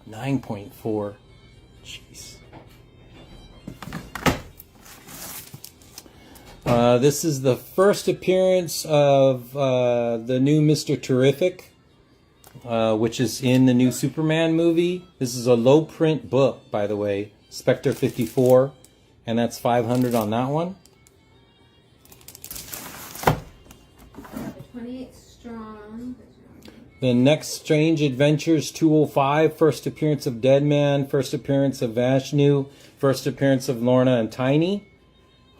9.4. Jeez. This is the first appearance of the new Mr. Terrific, which is in the new Superman movie. This is a low print book, by the way, Spectre 54, and that's 500 on that one. 28 strong. The Next Strange Adventures 205, first appearance of Deadman, first appearance of Vashnu, first appearance of Lorna and Tiny.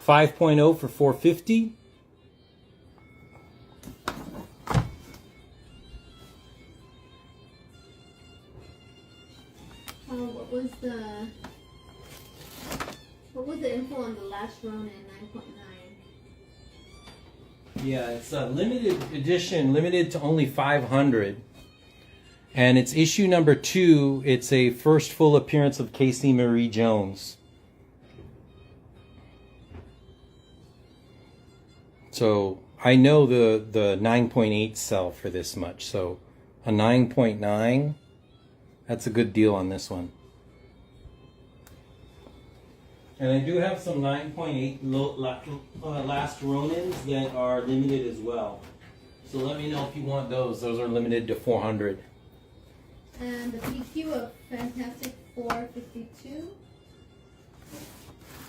5.0 for 450. What was the info on the Last Ronin 9.9? Yeah, it's a limited edition, limited to only 500. And it's issue number 2. It's a first full appearance of Casey Marie Jones. So I know the 9.8 sell for this much. So a 9.9, that's a good deal on this one. And I do have some 9.8 Last Ronins that are limited as well. So let me know if you want those. Those are limited to 400. And the PQ of Fantastic 452.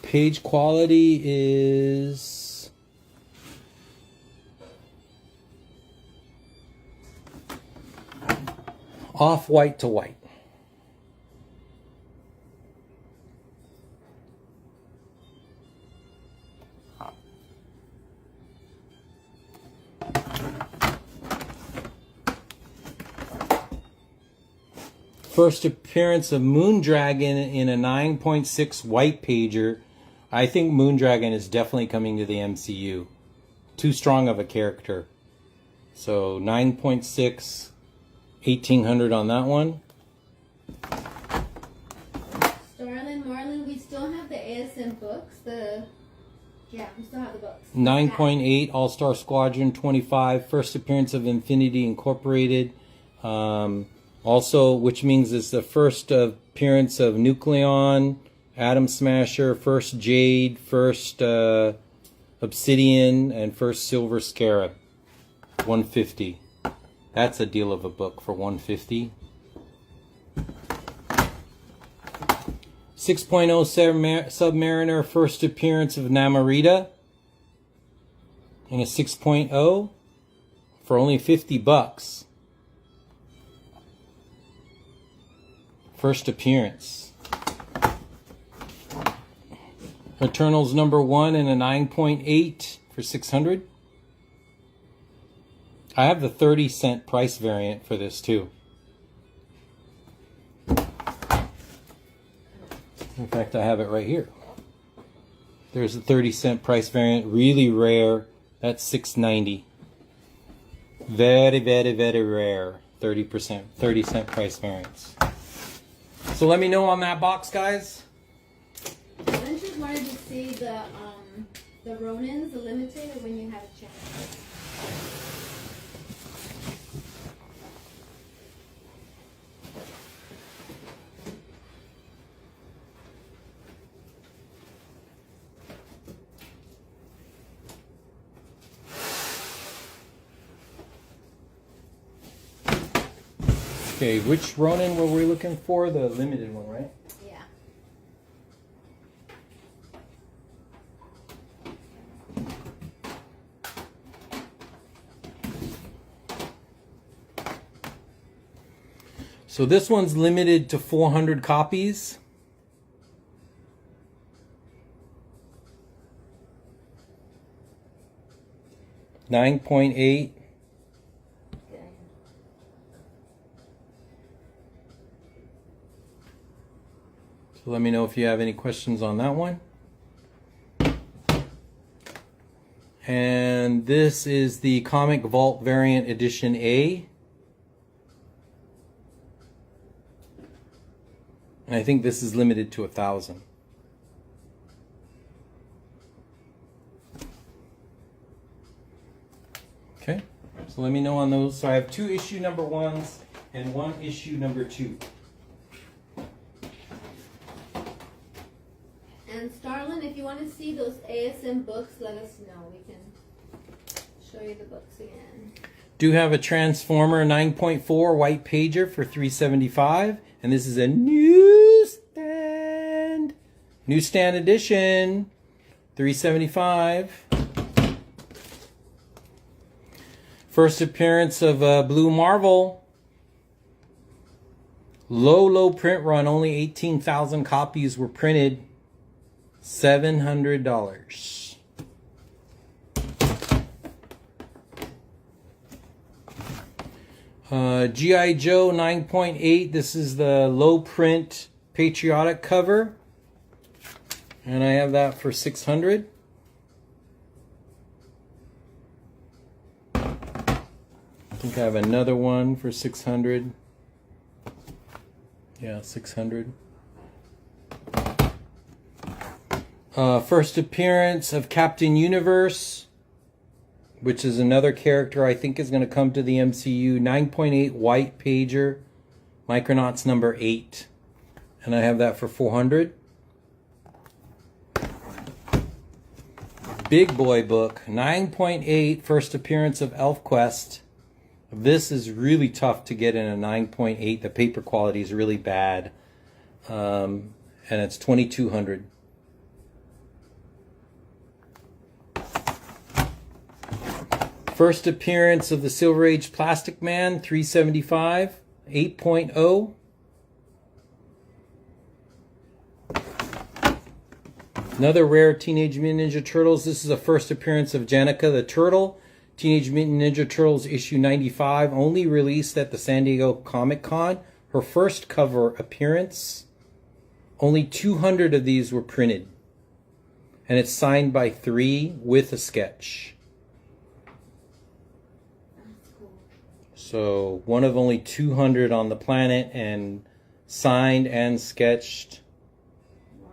Page quality is off-white to white. First appearance of Moondragon in a 9.6 white pager. I think Moondragon is definitely coming to the MCU. Too strong of a character. So 9.6, 1800 on that one. Starlin Marlin, we still have the ASM books. We still have the books. 9.8 All-Star Squadron 25, first appearance of Infinity Incorporated. Also, which means it's the first appearance of Nucleon, Atom Smasher, first Jade, first Obsidian, and first Silver Scarab. 150. That's a deal of a book for 150. 6.0 Submariner, first appearance of Namorita. And a 6.0 for only 50 bucks. First appearance. Eternals number 1 and a 9.8 for 600. I have the 30-cent price variant for this too. In fact, I have it right here. There's a 30-cent price variant, really rare. That's $6.90. Very, very, very rare. 30% price variance. So let me know on that box, guys. I just wanted to see the Ronins, the limited, when you have a chance. Okay, which Ronin were we looking for? The limited one, right? Yeah. So this one's limited to 400 copies. $9.8. So let me know if you have any questions on that one. And this is the Comic Vault Variant Edition A. And I think this is limited to 1,000. Okay, so let me know on those. So I have 2 issue number 1s and 1 issue number 2. And Starlin, if you want to see those ASM books, let us know. We can show you the books again. Do have a Transformer 9.4 white pager for $375, and this is a newsstand edition, $375. First appearance of Blue Marvel. Low print run. Only 18,000 copies were printed. $700. G.I. Joe 9.8. This is the low print patriotic cover. And I have that for $600. I think I have another one for $600. Yeah, $600. First appearance of Captain Universe, which is another character I think is going to come to the MCU. 9.8 white pager, Micronauts number 8. And I have that for $400. Big boy book, 9.8, first appearance of ElfQuest. This is really tough to get in a 9.8. The paper quality is really bad. And it's $2,200. First appearance of the Silver Age Plastic Man, $375, 8.0. Another rare Teenage Mutant Ninja Turtles. This is the first appearance of Janica the Turtle. Teenage Mutant Ninja Turtles issue 95, only released at the San Diego Comic-Con. Her first cover appearance. Only 200 of these were printed. And it's signed by 3 with a sketch. So one of only 200 on the planet, and signed and sketched. Wow.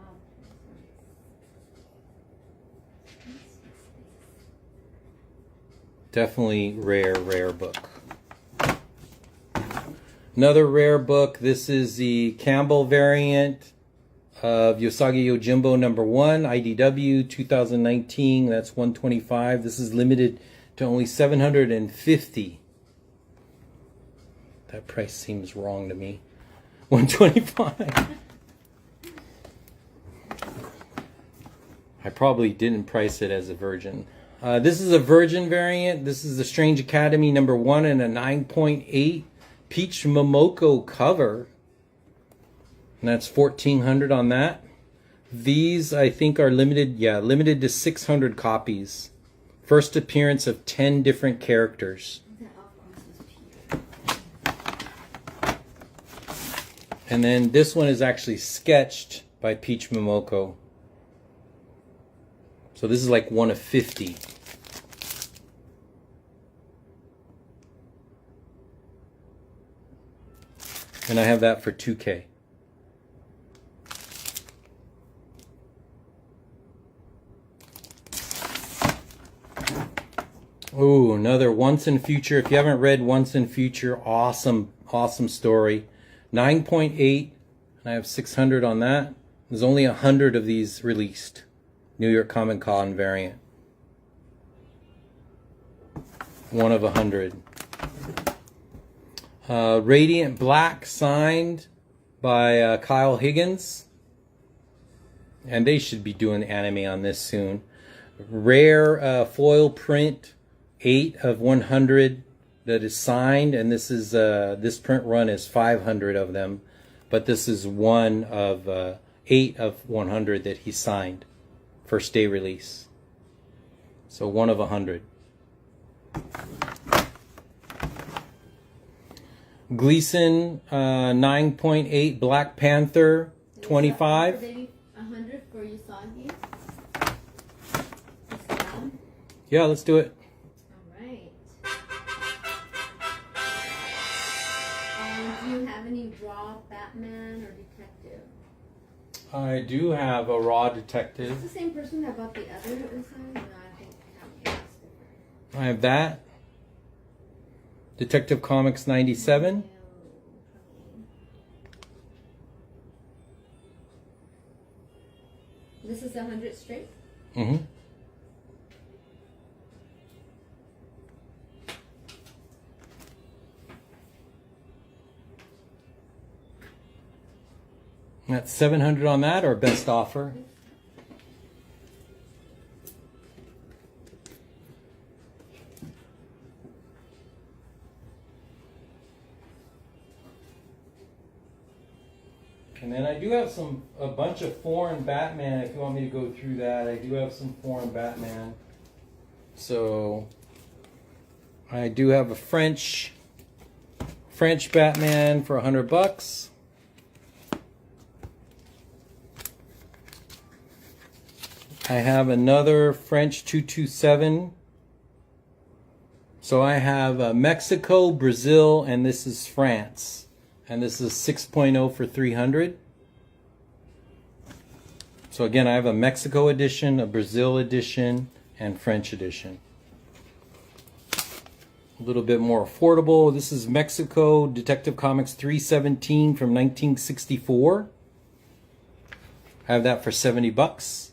Definitely rare book. Another rare book. This is the Campbell variant of Yosagi Yojimbo number 1, IDW 2019. That's 125. This is limited to only 750. That price seems wrong to me. 125. I probably didn't price it as a virgin. This is a virgin variant. This is the Strange Academy number 1 and a 9.8 Peach Momoko cover. And that's $1,400 on that. These I think are limited, limited to 600 copies. First appearance of 10 different characters. And then this one is actually sketched by Peach Momoko. So this is like one of 50. And I have that for $2,000. Oh, another Once and Future. If you haven't read Once and Future, awesome story. 9.8, and I have 600 on that. There's only 100 of these released. New York Comic Con variant. One of 100. Radiant Black, signed by Kyle Higgins. And they should be doing anime on this soon. Rare foil print, 8 of 100. That is signed, and this is this print run is 500 of them, but this is one of 8 of 100 that he signed, first day release. So one of 100. Gleason 9.8 Black Panther 25. 100 for Usagi. Yeah, let's do it. Do you have any raw Batman or detective? I do have a raw detective. Is the same person that bought the other Usagi? No, I think it's different. I have that. Detective Comics 97. This is 100 straight. Mm-hmm. That's 700 on that, or best offer. And then I do have a bunch of foreign Batman. If you want me to go through that, I do have some foreign Batman. So I do have a French Batman for $100. I have another French 227. So I have Mexico, Brazil, and this is France. And this is 6.0 for 300. So again, I have a Mexico edition, a Brazil edition, and French edition. A little bit more affordable. This is Mexico Detective Comics 317 from 1964. I have that for $70.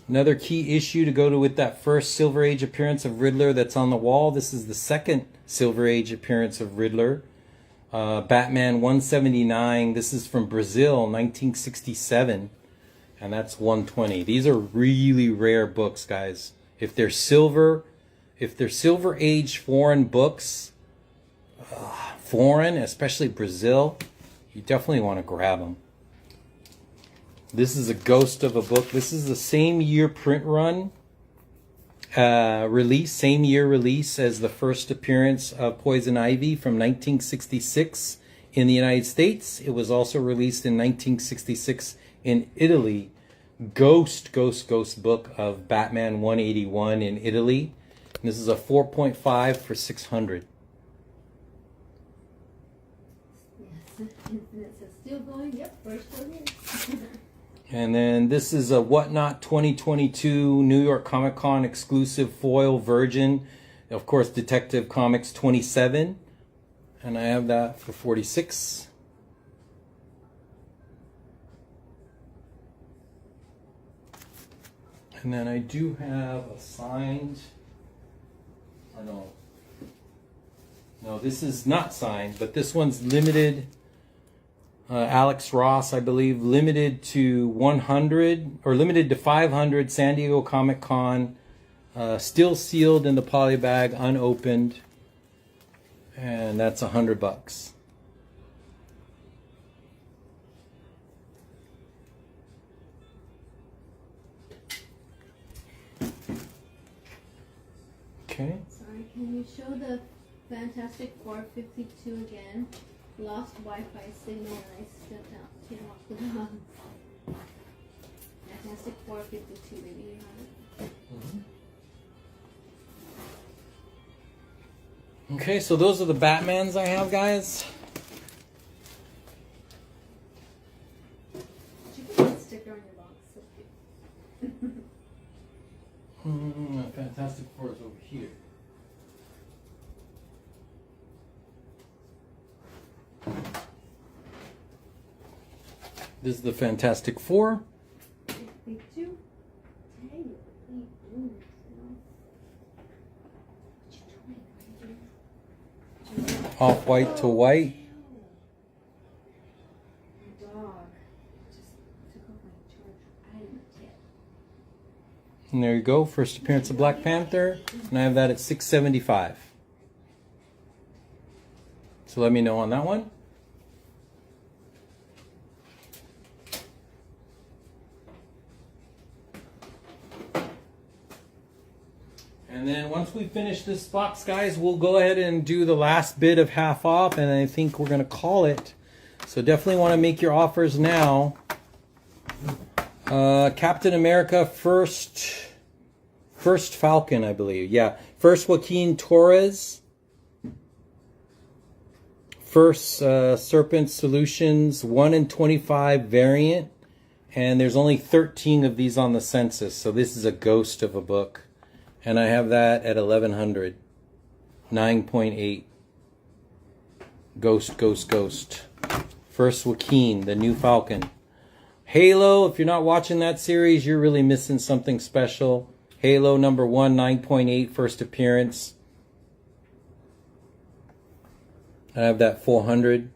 Another key issue to go with that first Silver Age appearance of Riddler that's on the wall. This is the second Silver Age appearance of Riddler. Batman 179. This is from Brazil, 1967. And that's 120. These are really rare books, guys. If they're Silver Age foreign books, foreign, especially Brazil, you definitely want to grab them. This is a ghost of a book. This is the same year print run release, same year release as the first appearance of Poison Ivy from 1966 in the United States. It was also released in 1966 in Italy. Ghost book of Batman 181 in Italy. And this is a 4.5 for 600. Yes, it's still going. Yep, first one is. And then this is a Whatnot 2022 New York Comic Con exclusive foil Virgin. Of course, Detective Comics 27. And I have that for 46. And then I do have a signed, or no, this is not signed, but this one's limited. Alex Ross, I believe, limited to 100 or limited to 500 San Diego Comic Con, still sealed in the poly bag, unopened, and that's $100. Okay. Sorry, can you show the Fantastic 452 again? Lost Wi-Fi signal and I stepped out. Came off the dog. Fantastic 452, maybe you have it. Okay, so those are the Batmans I have, guys. Did you put that sticker on your box? So cute. Fantastic Four is over here. This is the Fantastic Four. Big two. Hey, Off-white to white. my dog just took off my charger. I didn't get. And there you go, first appearance of Black Panther. And I have that at $675. So let me know on that one. And then once we finish this box, guys, we'll go ahead and do the last bit of half off, and I think we're going to call it. So definitely want to make your offers now. Captain America first Falcon, I believe. Yeah, first Joaquin Torres. First Serpent Solutions 1 in 25 variant. And there's only 13 of these on the census, so this is a ghost of a book. And I have that at 1100. 9.8. Ghost. First Joaquin, the new Falcon. Halo, if you're not watching that series, you're really missing something special. Halo number 1, 9.8, first appearance. I have that 400.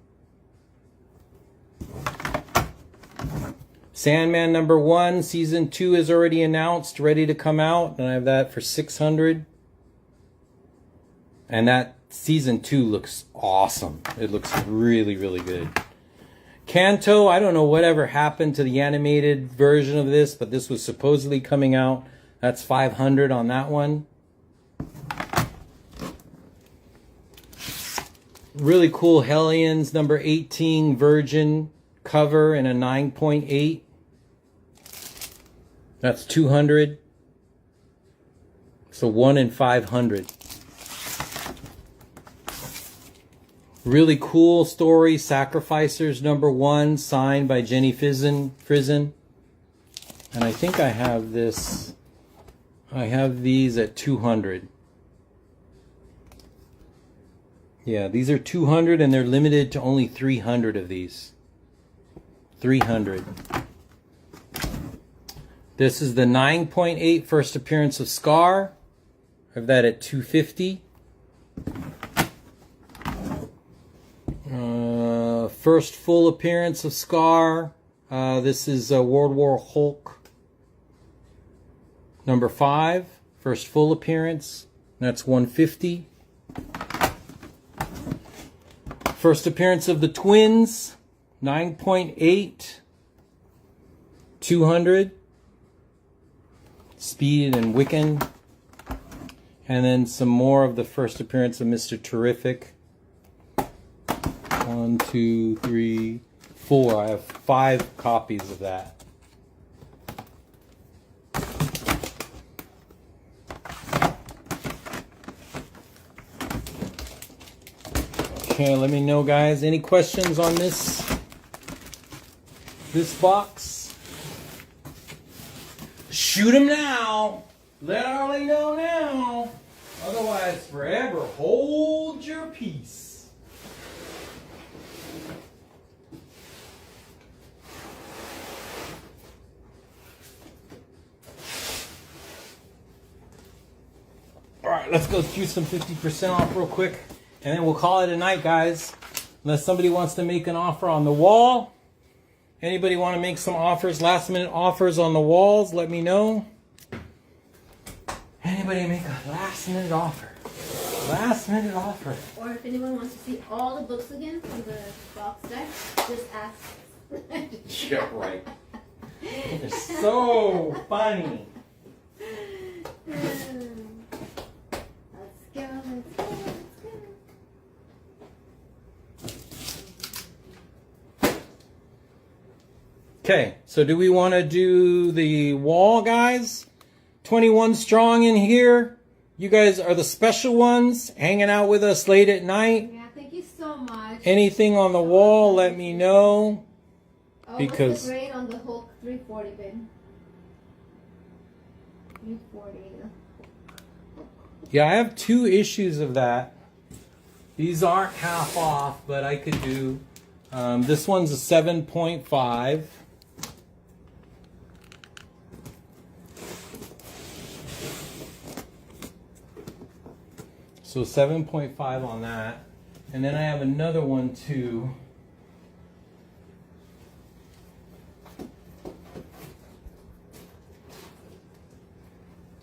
Sandman number 1, season 2 is already announced, ready to come out, and I have that for 600. And that season 2 looks awesome. It looks really, really good. Kanto, I don't know whatever happened to the animated version of this, but this was supposedly coming out. That's 500 on that one. Really cool Hellions number 18 Virgin cover in a 9.8. That's 200. So 1 in 500. Really cool story, Sacrificers number 1, signed by Jenny Frison. And I think I have this. I have these at 200. Yeah, these are 200 and they're limited to only 300 of these. 300. This is the 9.8 first appearance of Scar. I have that at 250. First full appearance of Scar. This is World War Hulk number 5. First full appearance. That's 150. First appearance of the Twins. 9.8. 200. Speed and Wiccan. And then some more of the first appearance of Mr. Terrific. 1, 2, 3, 4. I have 5 copies of that. Okay, let me know, guys. Any questions on this box? Shoot them now. Let Arlie know now. Otherwise, forever hold your peace. Alright, let's go do some 50% off real quick. And then we'll call it a night, guys. Unless somebody wants to make an offer on the wall. Anybody want to make some offers, last minute offers on the walls, let me know. Anybody make a last minute offer? Last minute offer. Or if anyone wants to see all the books again from the box deck, just ask. Yeah, right. They're so funny. Let's go, let's go, let's go. Okay, so do we want to do the wall, guys? 21 strong in here. You guys are the special ones, hanging out with us late at night. Yeah, thank you so much. Anything on the wall, let me know. Oh, Because what's the grade on the Hulk 340, babe? 340. yeah, I have 2 issues of that. These aren't half off, but I could do. This one's a 7.5. So 7.5 on that. And then I have another one too.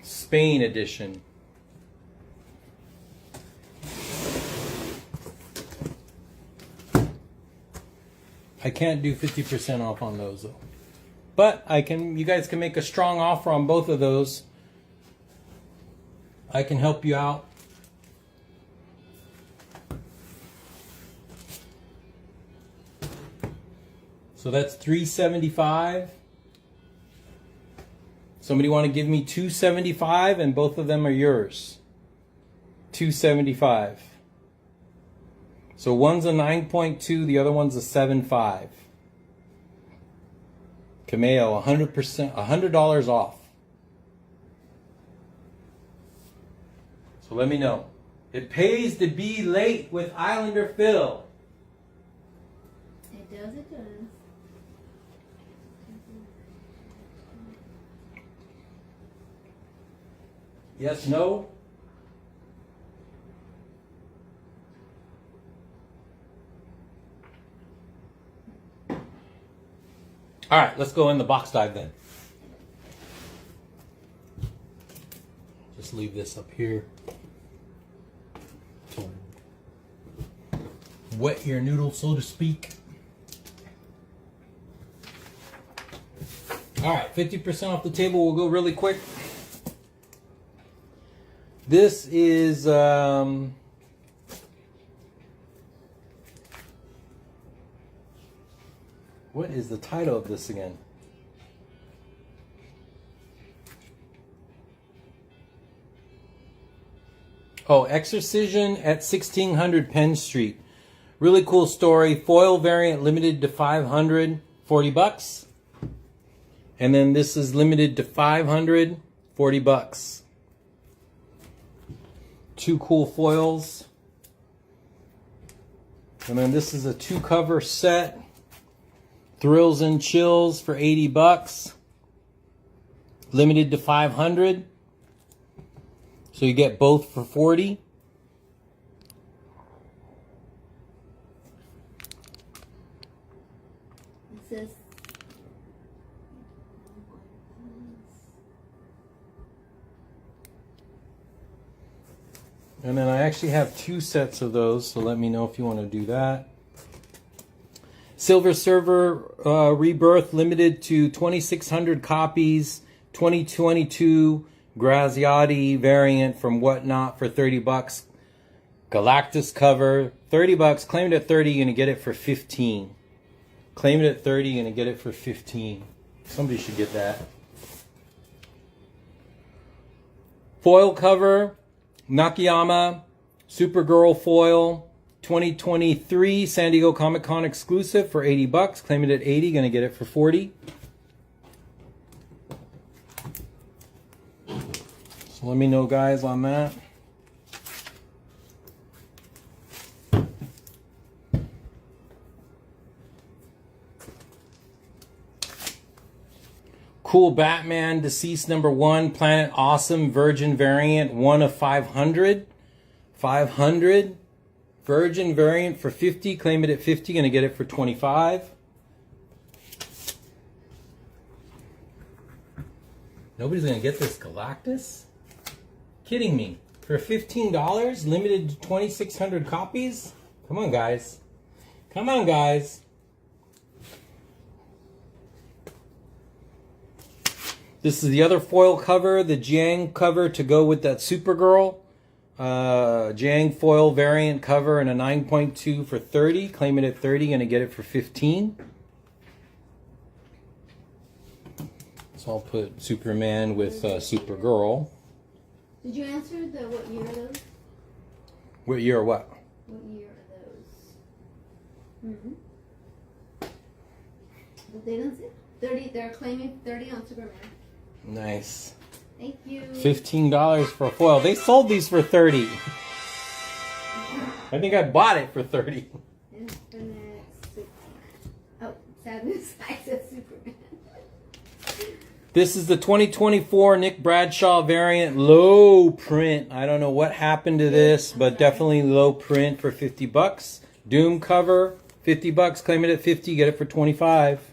Spain edition. I can't do 50% off on those though. But I can, you guys can make a strong offer on both of those. I can help you out. So that's $375. Somebody want to give me $275 and both of them are yours. $275. So one's a 9.2, the other one's a 7.5. Cameo, 100%, $100 off. So let me know. It pays to be late with Islander Phil. It does, it does. Yes, no? All right, let's go in the box dive then. Just leave this up here. To wet your noodle, so to speak. All right, 50% off the table. We'll go really quick. This is what is the title of this again? Oh, Exorcism at 1600 Penn Street. Really cool story. Foil variant limited to 500, 40 bucks. And then this is limited to 500, 40 bucks. Two cool foils. And then this is a 2-cover set. Thrills and Chills for 80 bucks. Limited to 500. So you get both for 40. It says and then I actually have 2 sets of those, so let me know if you want to do that. Silver Surfer Rebirth limited to 2,600 copies, 2022 Graziati variant from Whatnot for 30 bucks. Galactus cover, 30 bucks. Claim it at 30, you're going to get it for 15. Claim it at 30, you're going to get it for 15. Somebody should get that. Foil cover, Nakayama, Supergirl foil, 2023 San Diego Comic-Con exclusive for 80 bucks. Claim it at 80, going to get it for 40. So let me know, guys, on that. Cool Batman Deceased #1 Planet Awesome Virgin variant, 1 of 500. 500 Virgin variant for 50. Claim it at 50. Gonna get it for 25. Nobody's gonna get this Galactus? Kidding me. For $15, limited to 2,600 copies? Come on, guys. Come on, guys. This is the other foil cover, the Jiang cover to go with that Supergirl. Jiang foil variant cover and a 9.2 for 30. Claim it at 30, gonna get it for 15. So I'll put Superman with Supergirl. Did you answer the what year are those? What year or what? What year are those? But they don't say 30. They're claiming 30 on Superman. Nice. Thank you. $15 for a foil. They sold these for 30. I think I bought it for 30. Infinite Superman. Oh, sadness. I said Superman. This is the 2024 Nick Bradshaw variant, low print. I don't know what happened to this, but definitely low print for 50 bucks. Doom cover, 50 bucks. Claim it at 50, get it for 25.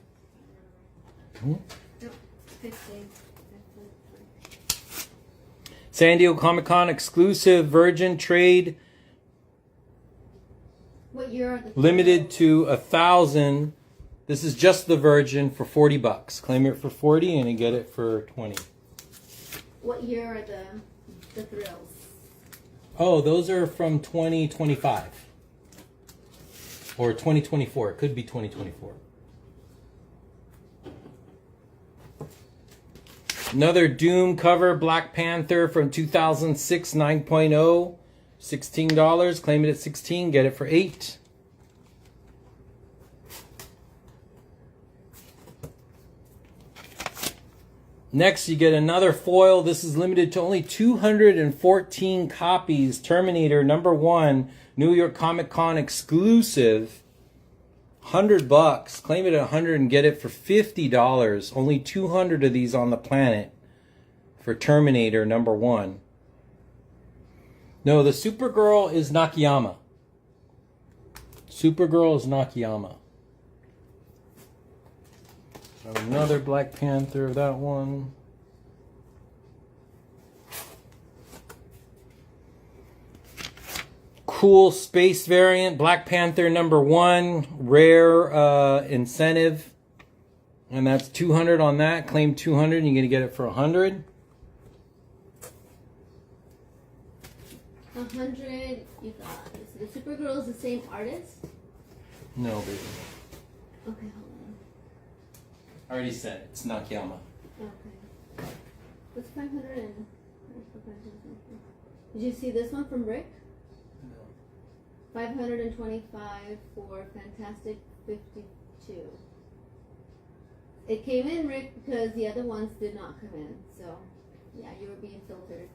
No, 15. San Diego Comic-Con exclusive Virgin trade, What year are the limited to 1,000. This is just the Virgin for 40 bucks. Claim it for 40 and you get it for 20. What year are the thrills? Oh, those are from 2025 or 2024. It could be 2024. Another Doom cover, Black Panther from 2006, 9.0, $16. Claim it at 16, get it for 8. Next, you get another foil. This is limited to only 214 copies. Terminator #1, New York Comic Con exclusive. $100. Claim it at 100 and get it for $50. Only 200 of these on the planet for Terminator #1. No, the Supergirl is Nakayama. Supergirl is Nakayama. Another Black Panther, that one. Cool space variant, Black Panther #1, rare incentive. And that's 200 on that. Claim 200 and you're going to get it for 100. 100, you got the Supergirl is the same artist? No, baby. Okay, hold on. I already said it. It's Nakayama. Okay. What's 500 and... Did you see this one from Rick? No. 525 for Fantastic 52. It came in, Rick, because the other ones did not come in. So, yeah, you were being filtered.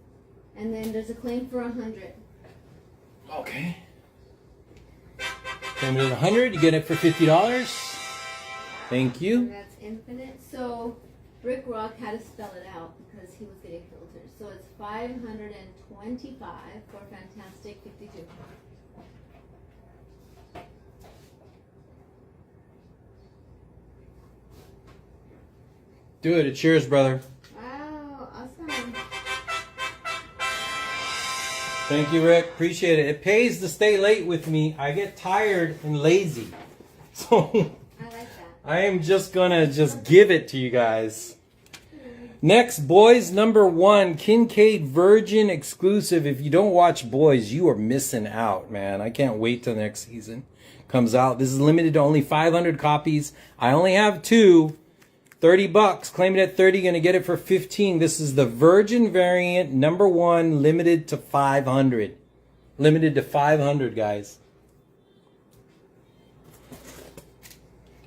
And then there's a claim for 100. Okay. Claim it at 100. You get it for $50. Thank you. And that's infinite. So Rick Rock had to spell it out because he was getting filtered. So it's 525 for Fantastic 52. Do it. It's yours, brother. Wow, awesome. Thank you, Rick. Appreciate it. It pays to stay late with me. I get tired and lazy. So I like that. I am just gonna give it to you guys. Next, Boys #1, Kincaid Virgin exclusive. If you don't watch Boys, you are missing out, man. I can't wait till next season comes out. This is limited to only 500 copies. I only have 2. $30. Claim it at 30. Gonna get it for 15. This is the Virgin variant #1, limited to 500. Limited to 500, guys.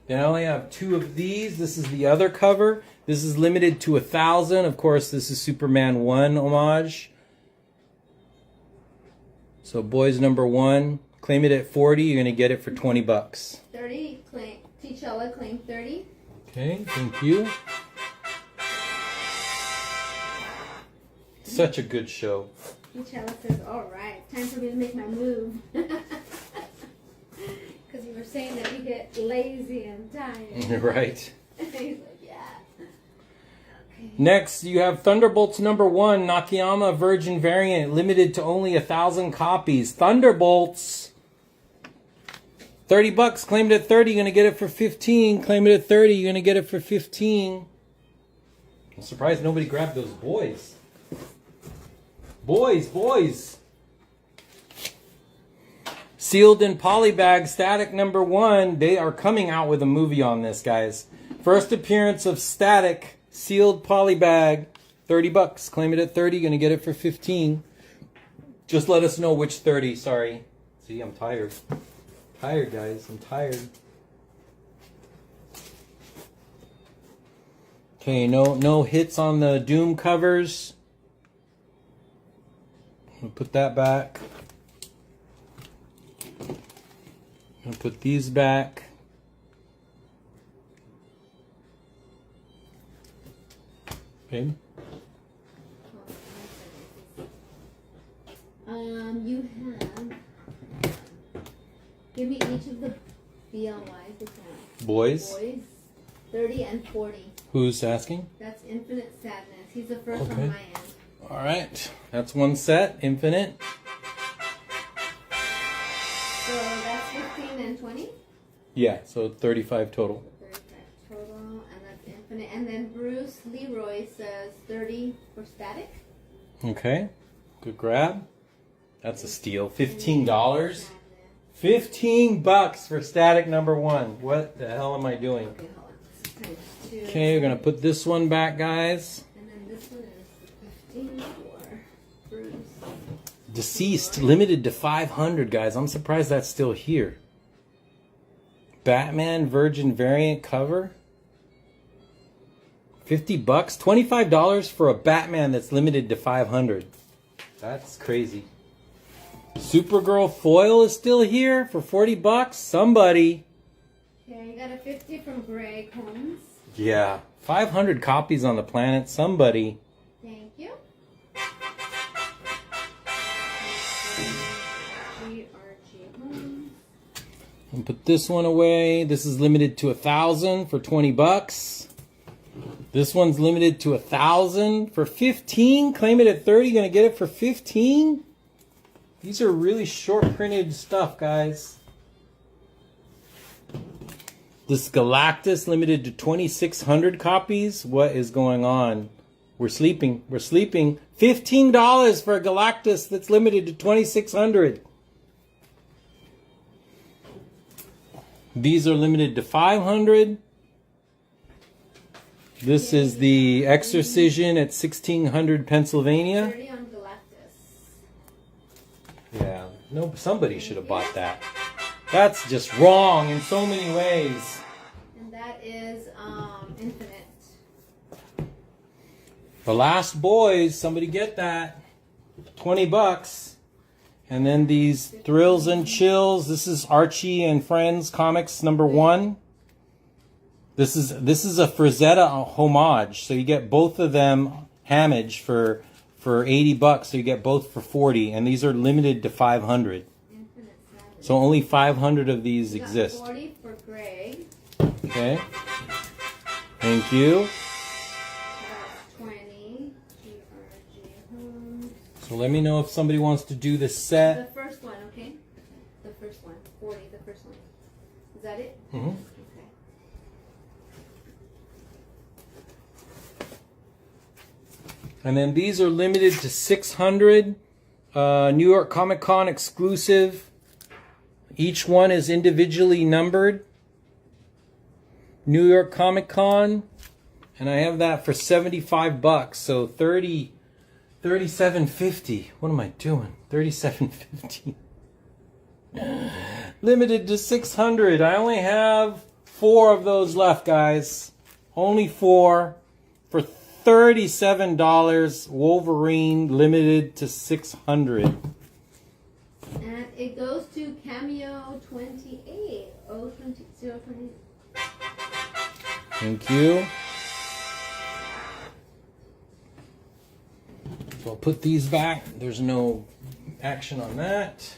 Then I only have 2 of these. This is the other cover. This is limited to 1,000. Of course, this is Superman 1 homage. So Boys #1. Claim it at 40. You're gonna get it for $20. 30, claim. T'Challa claim 30. Okay, thank you. Such a good show. T'Challa says, all right, time for me to make my move. Because you were saying that you get lazy and tired. Right. He's like, yeah. Okay. Next, you have Thunderbolts #1, Nakayama Virgin variant, limited to only 1,000 copies. Thunderbolts. $30. Claim it at 30. You're gonna get it for 15. Claim it at 30. You're gonna get it for 15. I'm surprised nobody grabbed those boys. Boys. Sealed in polybag, Static #1. They are coming out with a movie on this, guys. First appearance of Static, sealed polybag, $30. Claim it at 30. You're gonna get it for 15. Just let us know which 30. Sorry. See, I'm tired. Tired, guys. I'm tired. Okay, no hits on the Doom covers. I'll put that back. I'll put these back. Okay. You have. Give me each of the BLYs again. Boys. 30 and 40. Who's asking? That's Infinite Sadness. He's the first Okay. on my end. All right. That's one set. Infinite. So that's 15 and 20? Yeah, so 35 total. 35 total, and that's Infinite. And then Bruce Leroy says 30 for Static. Okay. Good grab. That's a steal. $15. $15 for Static #1. What the hell am I doing? Okay, hold on. Times 2. Okay, we're gonna put this one back, guys. And then this one is 15 for Bruce. Deceased, limited to 500, guys. I'm surprised that's still here. Batman Virgin variant cover. $50, $25 for a Batman that's limited to 500. That's crazy. Supergirl foil is still here for $40. Somebody. Okay, you got a 50 from Greg Holmes. Yeah, 500 copies on the planet. Somebody. Thank you. G.R.G. Holmes. And put this one away. This is limited to 1,000 for 20 bucks. This one's limited to 1,000 for 15. Claim it at 30. Gonna get it for 15. These are really short printed stuff, guys. This Galactus limited to 2,600 copies. What is going on? We're sleeping. We're sleeping. $15 for a Galactus that's limited to 2,600. These are limited to 500. This is the Exorcision at 1600 Pennsylvania. 30 on Galactus. Yeah, no, somebody should have bought that. That's just wrong in so many ways. And that is Infinite. The Last Boys, somebody get that. 20 bucks. And then these Thrills and Chills. This is Archie and Friends Comics #1. This is a Frazetta homage, so you get both of them Hamage for 80 bucks. So you get both for 40, and these are limited to 500. Infinite Savage. So only 500 of these We got exist. 40 for Greg. Okay. Thank you. That's 20. G.R.G. Holmes. So let me know if somebody wants to do the The set. first one, okay? The first one. 40, the first one. Is that it? Mhm. Okay. And then these are limited to 600. New York Comic Con exclusive. Each one is individually numbered. New York Comic Con. And I have that for 75 bucks. So 37.50. What am I doing? 37.50. Limited to 600. I only have 4 of those left, guys. Only 4 for $37. Wolverine limited to 600. And it goes to Cameo 28. 020. Thank you. So I'll put these back. There's no action on that.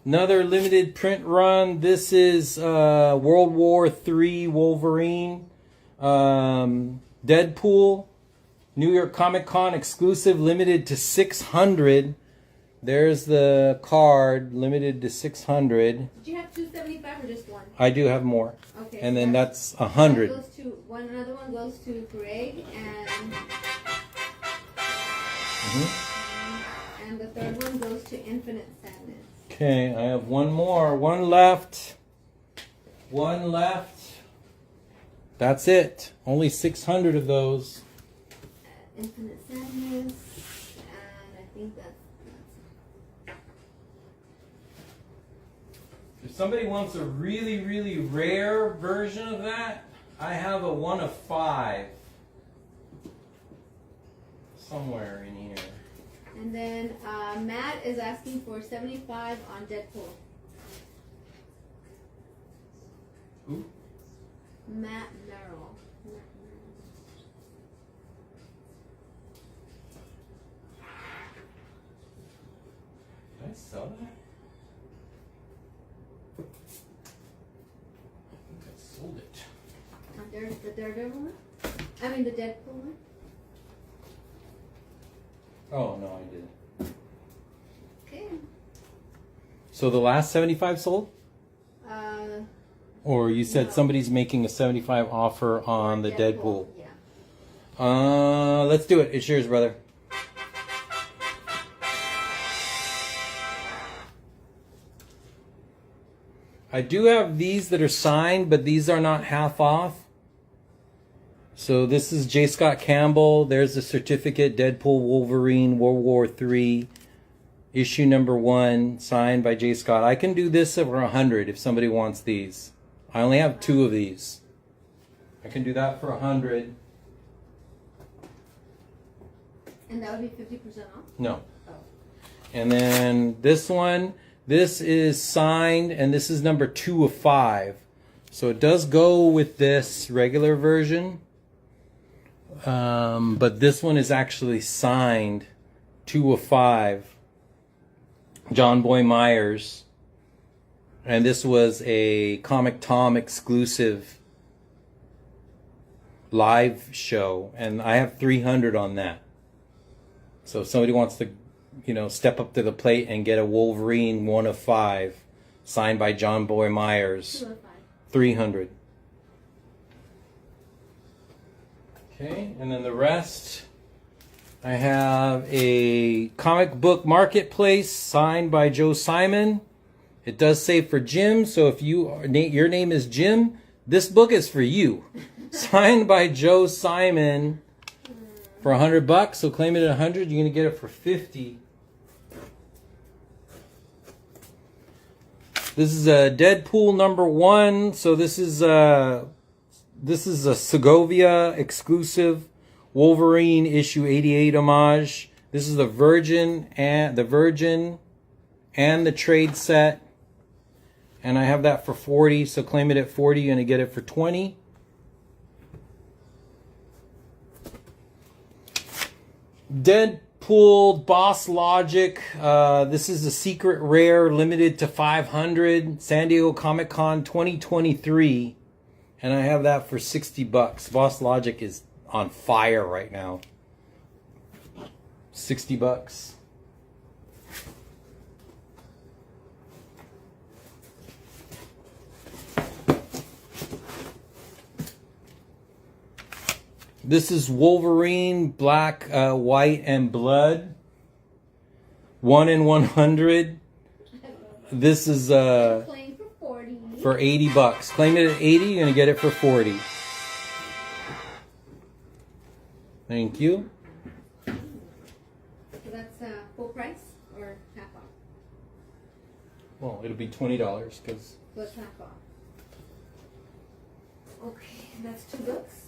Another limited print run. This is World War III Wolverine. Deadpool. New York Comic Con exclusive, limited to 600. There's the card, limited to 600. Did you have 275 or just one? I do have more. Okay. And so then that's 100. That goes to another one goes to Greg and the third one goes to Infinite Sadness. Okay, I have one more. One left. One left. That's it. Only 600 of those. Infinite Sadness, and I think that's If somebody wants a really, really rare version of that, I have a 1 of 5. Somewhere in here. And then Matt is asking for 75 on Deadpool. Who? Matt Merrill. Did I sell that? I think I sold it. The Daredevil one? I mean the Deadpool one? Oh, no, I didn't. Okay. So the last 75 sold? Or you said No. somebody's making a 75 offer on the Deadpool. Yeah. Let's do it. It's yours, brother. I do have these that are signed, but these are not half off. So this is J. Scott Campbell. There's the certificate, Deadpool, Wolverine, World War III, issue #1, signed by J. Scott. I can do this for 100 if somebody wants these. I only have 2 of these. I can do that for 100. And that would be 50% off? No. Oh. And then this one, this is signed, and this is #2 of 5. So it does go with this regular version. But this one is actually signed 2 of 5. John Boy Myers. And this was a Comic Tom exclusive live show. And I have 300 on that. So if somebody wants to, step up to the plate and get a Wolverine 1 of 5 signed by John Boy Myers, 2 of 5. 300. Okay, and then the rest, I have a comic book marketplace signed by Joe Simon. It does say for Jim, so if your name is Jim, this book is for you. Signed by Joe Simon for $100. So claim it at 100. You're gonna get it for 50. This is a Deadpool #1. So this is a Segovia exclusive Wolverine issue 88 homage. This is the Virgin and the trade set. And I have that for 40, so claim it at 40, you're gonna get it for 20. Deadpool Boss Logic. This is a secret rare, limited to 500. San Diego Comic Con 2023. And I have that for $60. Boss Logic is on fire right now. $60. This is Wolverine, black, white, and blood. 1 in 100. This is Playing for 40. for $80. Claim it at 80, you're gonna get it for 40. Thank you. So that's full price or half off? Well, it'll be $20 because. So it's half off. Okay, that's 2 books.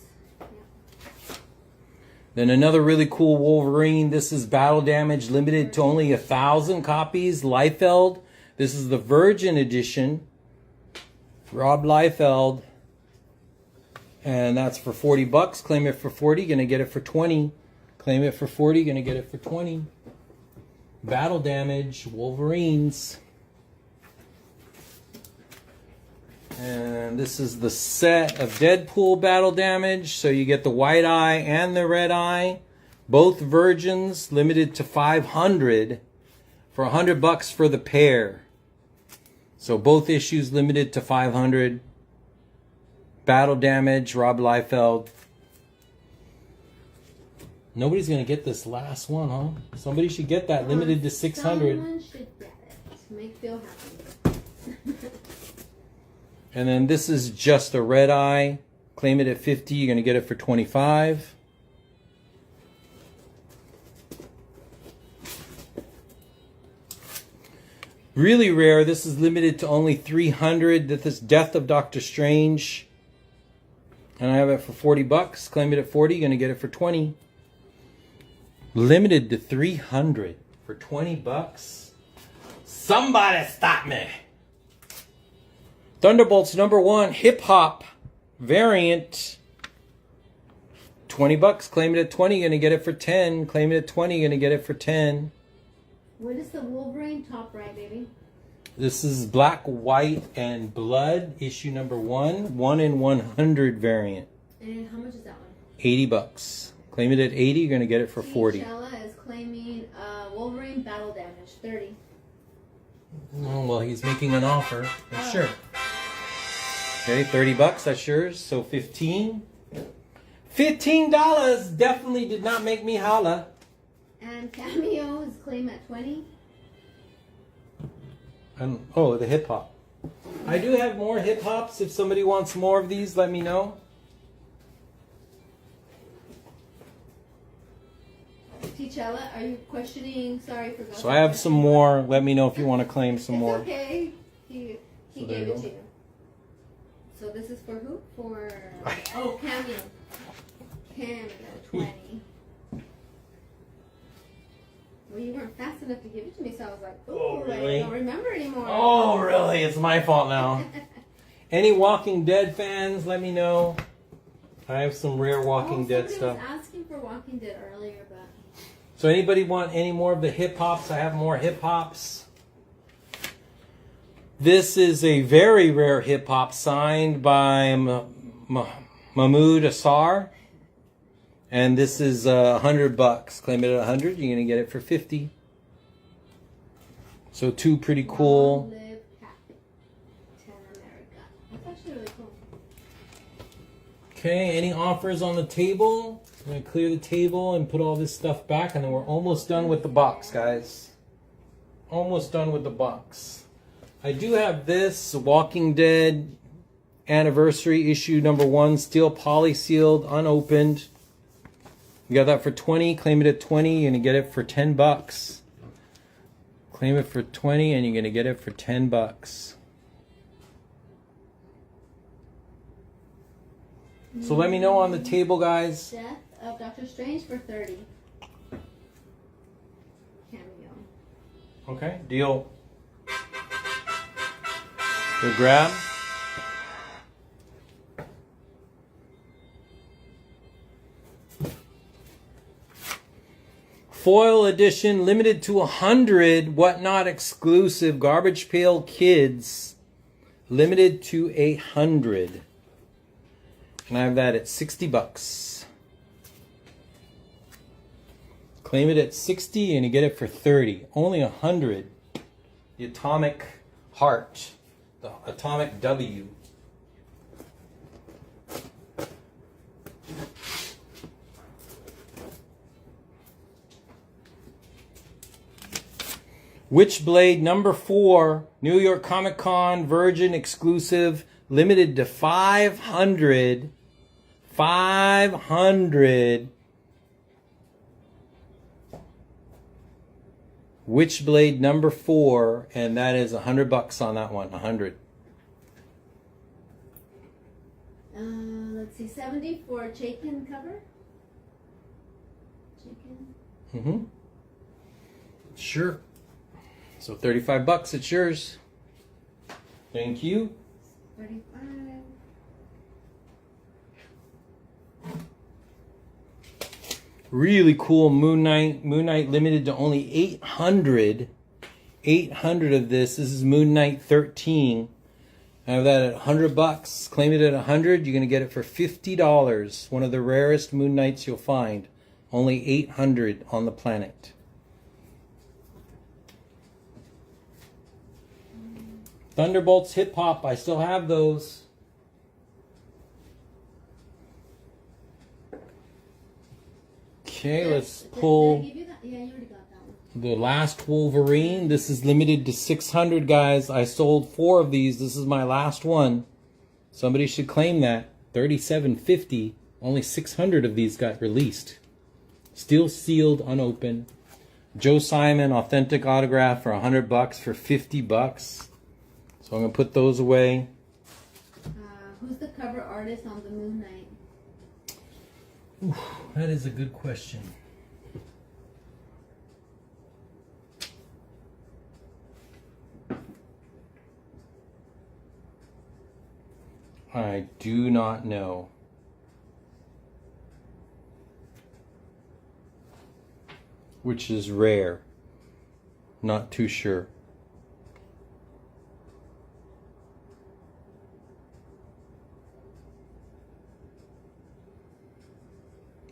Then another really cool Wolverine. This is Battle Damage, limited to only 1,000 copies. Liefeld. This is the Virgin edition. Rob Liefeld. And that's for $40. Claim it for 40. Gonna get it for 20. Claim it for 40. Gonna get it for 20. Battle Damage, Wolverines. And this is the set of Deadpool Battle Damage. So you get the white eye and the red eye. Both Virgins, limited to 500 for $100 for the pair. So both issues limited to 500. Battle Damage, Rob Liefeld. Nobody's going to get this last one, huh? Somebody should get that, limited to 600. Someone should get it to make Phil happy. And then this is just a red eye. Claim it at 50. You're going to get it for 25. Really rare. This is limited to only 300. This is Death of Doctor Strange. And I have it for $40. Claim it at 40. You're going to get it for 20. Limited to 300 for $20. Somebody stop me. Thunderbolts #1 hip hop variant. $20. Claim it at 20. You're gonna get it for 10. Claim it at 20. You're gonna get it for 10. What is the Wolverine top right, baby? This is Black, White, and Blood issue #1, 1 in 100 variant. And how much is that one? $80. Claim it at 80. You're gonna get it for 40. T'Challa is claiming Wolverine Battle Damage 30. Oh, well, he's making an offer. Sure. Okay, $30. That's yours. So 15. $15 definitely did not make me holla. And Cameo is claimed at 20. Oh, the hip hop. I do have more hip hops. If somebody wants more of these, let me know. T'Challa, are you questioning? Sorry for So I have some more. Let me know if you want to claim some more. It's okay. He So there gave you it go. to you. So this is for who? For Cameo. Cameo 20. Well, you weren't fast enough to give it to me, so I was like, ooh, Oh, really? I don't remember anymore. Oh, really? It's my fault now. Any Walking Dead fans, let me know. I have some rare Walking Dead stuff. Somebody was asking for Walking Dead earlier, but... So anybody want any more of the hip hops? I have more hip hops. This is a very rare hip hop signed by Mahmoud Asar. And this is $100. Claim it at 100, you're gonna get it for 50. So two pretty cool. Long live Captain America. That's actually really cool. Okay, any offers on the table? I'm gonna clear the table and put all this stuff back, and then we're almost done with the box, guys. Almost done with the box. I do have this Walking Dead anniversary issue #1, steel poly sealed, unopened. You got that for 20. Claim it at 20. You're gonna get it for $10. Claim it for 20, and you're gonna get it for $10. So let me know on the table, guys. Death of Doctor Strange for 30. Cameo. Okay, deal. Good grab. Foil edition, limited to 100, Whatnot exclusive, Garbage Pail Kids, limited to 100. And I have that at $60. Claim it at 60 and you get it for 30. Only 100. The Atomic Heart, the Atomic W. Witchblade #4, New York Comic Con Virgin exclusive, limited to 500. 500. Witchblade #4, and that is $100 on that one. 100. Let's see, 70 for Chaikin cover. Chaikin. Mm-hmm. Sure. So $35, it's yours. Thank you. 35. Really cool Moon Knight. Moon Knight limited to only 800. 800 of this. This is Moon Knight 13. I have that at $100. Claim it at 100. You're going to get it for $50. One of the rarest Moon Knights you'll find. Only 800 on the planet. Thunderbolts Hip Hop. I still have those. Okay, let's pull Did I give you that? Yeah, you already got that one. the last Wolverine. This is limited to 600, guys. I sold 4 of these. This is my last one. Somebody should claim that. $37.50. Only 600 of these got released. Still sealed, unopened. Joe Simon authentic autograph for $100 for $50. So I'm gonna put those away. Who's the cover artist on the Moon Knight? Ooh, that is a good question. I do not know. Which is rare. Not too sure.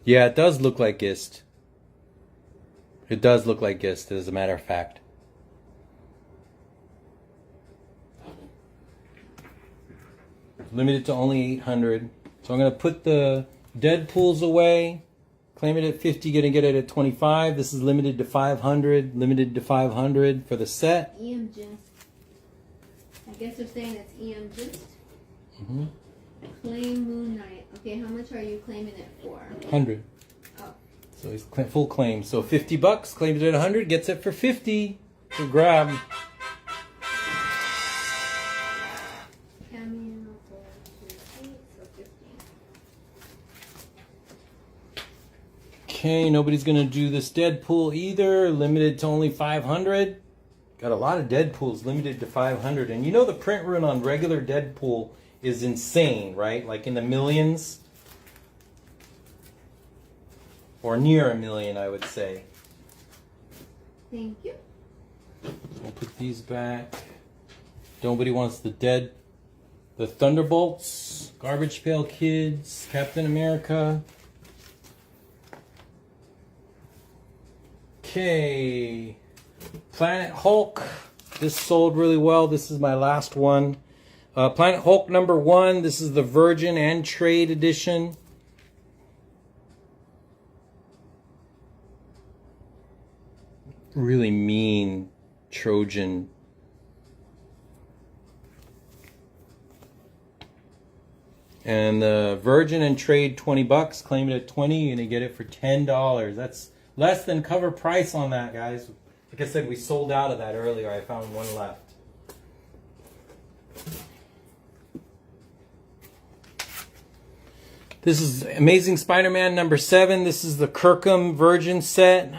Yeah, it does look like Gist. It does look like Gist, as a matter of fact. Limited to only 800. So I'm going to put the Deadpools away. Claim it at 50, going to get it at 25. This is limited to 500. Limited to 500 for the set. EM Gist. I guess they're saying it's EM Gist. Mm-hmm. Claim Moon Knight. Okay, how much are you claiming it for? 100. Oh. So he's full claim. So $50. Claims it at 100. Gets it for 50. So grab. Cameo for 2, 8, so 50. Okay, nobody's going to do this Deadpool either. Limited to only 500. Got a lot of Deadpools limited to 500. And you know the print run on regular Deadpool is insane, right? Like in the millions. Or near a million, I would say. Thank you. We'll put these back. Nobody wants the Thunderbolts, Garbage Pail Kids, Captain America. Okay. Planet Hulk. This sold really well. This is my last one. Planet Hulk #1. This is the Virgin and Trade edition. Really mean Trojan. And the Virgin and Trade $20. Claim it at $20. You're gonna get it for $10. That's less than cover price on that, guys. Like I said, we sold out of that earlier. I found one left. This is Amazing Spider-Man #7. This is the Kirkham Virgin set.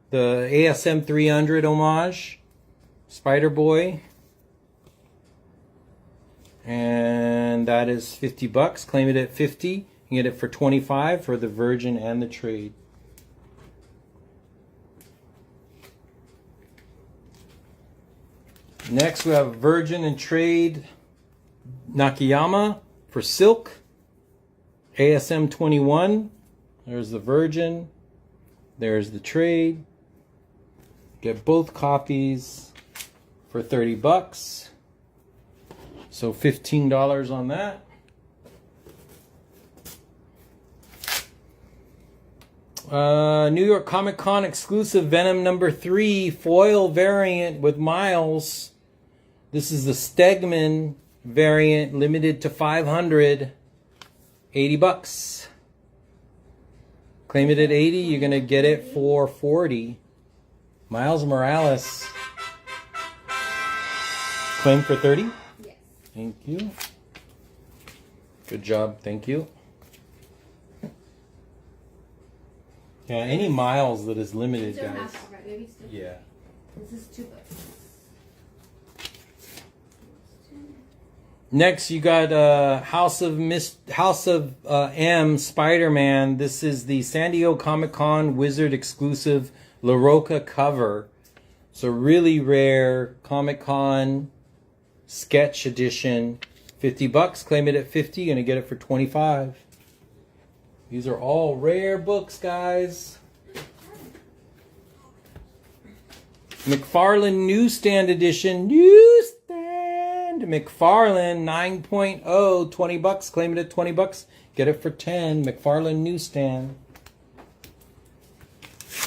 The ASM 300 homage. Spider-Boy. And that is $50. Claim it at $50. You can get it for $25 for the Virgin and the Trade. Next we have Virgin and Trade Nakayama for Silk. ASM 21. There's the Virgin. There's the Trade. Get both copies for $30. So $15 on that. New York Comic Con exclusive Venom #3 foil variant with Miles. This is the Stegman variant, limited to 500. $80. Claim it at 80. You're gonna get it for 40. Miles Morales. Claim for 30. Yes. Thank you. Good job. Thank you. Yeah, any Miles that is limited, Still guys. half off, right, baby? Still. Yeah. This is $2. Next, you got House of M Spider-Man. This is the San Diego Comic-Con Wizard exclusive La Roca cover. So really rare Comic-Con sketch edition. $50. Claim it at 50. You're gonna get it for 25. These are all rare books, guys. McFarlane Newsstand Edition. Newsstand. McFarlane 9.0. $20. Claim it at $20. Get it for 10. McFarlane Newsstand.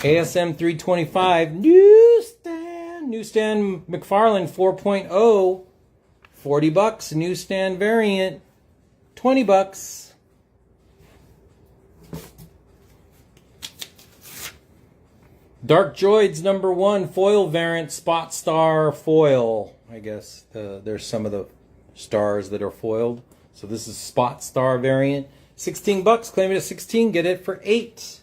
ASM 325. Newsstand. Newsstand McFarlane 4.0. $40. Newsstand variant. $20. Dark Droids #1 foil variant, Spot Star foil. I guess there's some of the stars that are foiled. So this is Spot Star variant. $16. Claim it at 16. Get it for 8.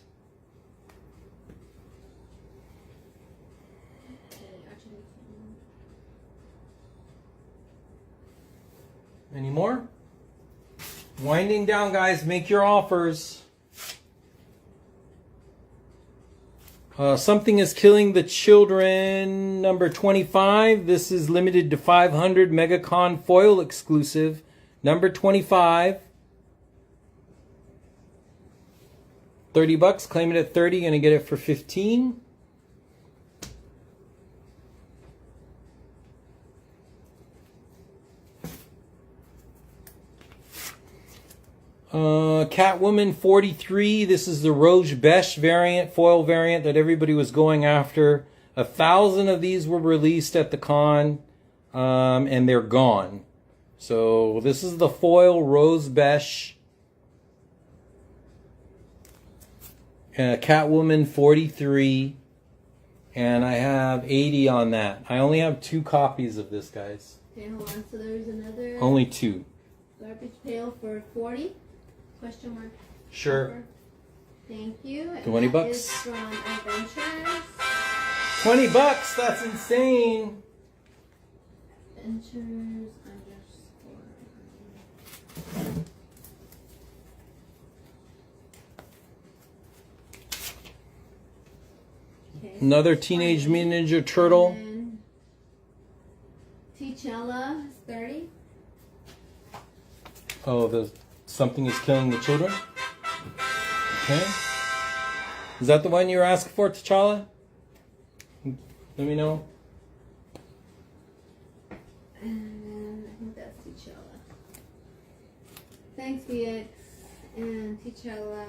Any more? Winding down, guys. Make your offers. Something is Killing the Children #25. This is limited to 500 MegaCon foil exclusive. #25. $30. Claim it at 30. Gonna get it for 15. Catwoman 43. This is the Rouge Beche variant, foil variant that everybody was going after. 1,000 of these were released at the con, and they're gone. So this is the foil Rose Beche. Catwoman 43. And I have 80 on that. I only have 2 copies of this, guys. Okay, hold on. So there's another Only 2. garbage pail for 40? Question mark. Sure. Offer. Thank you. And $20. that is from Adventures. $20. That's insane. Adventures _ Another Teenage Mutant Ninja Turtle. And T'Challa is 30. Oh, something is killing the children? Okay. Is that the one you were asking for, T'Challa? Let me know. And I think that's T'Challa. Thanks, VX. And T'Challa.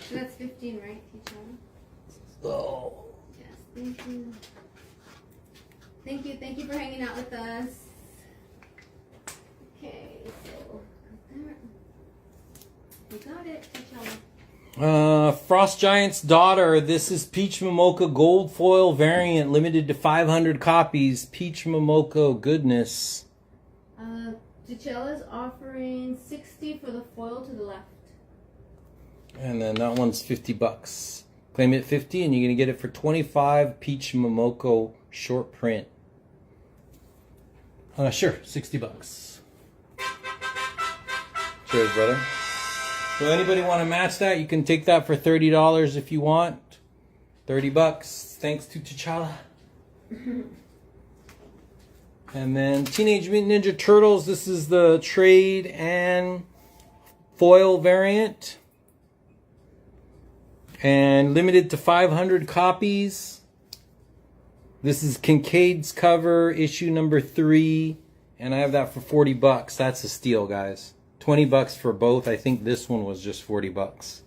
So that's 15, right, T'Challa? Oh. Yes, thank you. Thank you for hanging out with us. Okay, so we got it, T'Challa. Frost Giant's Daughter. This is Peach Momoko Gold Foil variant, limited to 500 copies. Peach Momoko goodness. T'Challa's offering 60 for the foil to the left. And then that one's $50. Claim it 50 and you're going to get it for 25. Peach Momoko short print. Sure, $60. Cheers, brother. So anybody want to match that? You can take that for $30 if you want. $30. Thanks to T'Challa. And then Teenage Mutant Ninja Turtles. This is the trade and foil variant. And limited to 500 copies. This is Kincaid's cover, issue number 3. And I have that for $40. That's a steal, guys. $20 for both. I think this one was just $40.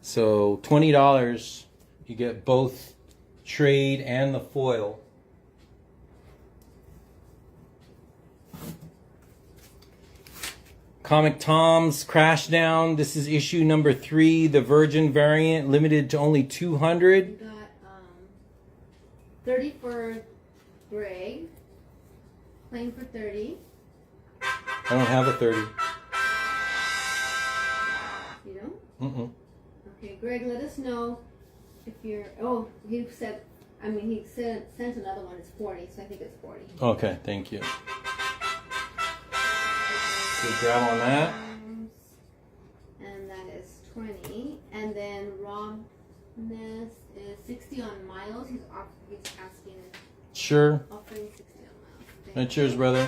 So $20, you get both trade and the foil. Comic Tom's Crashdown. This is issue number 3, the Virgin variant, limited to only 200. We got 30 for Greg. Playing for 30. I don't have a 30. You don't? Okay, Greg, let us know if you're. Oh, he said. I mean, he sent another one. It's 40, so I think it's 40. Okay, thank you. Good grab on that. And that is 20. And then Robness is 60 on Miles. He's asking it. Sure. Offering 60 on Miles. And cheers, brother.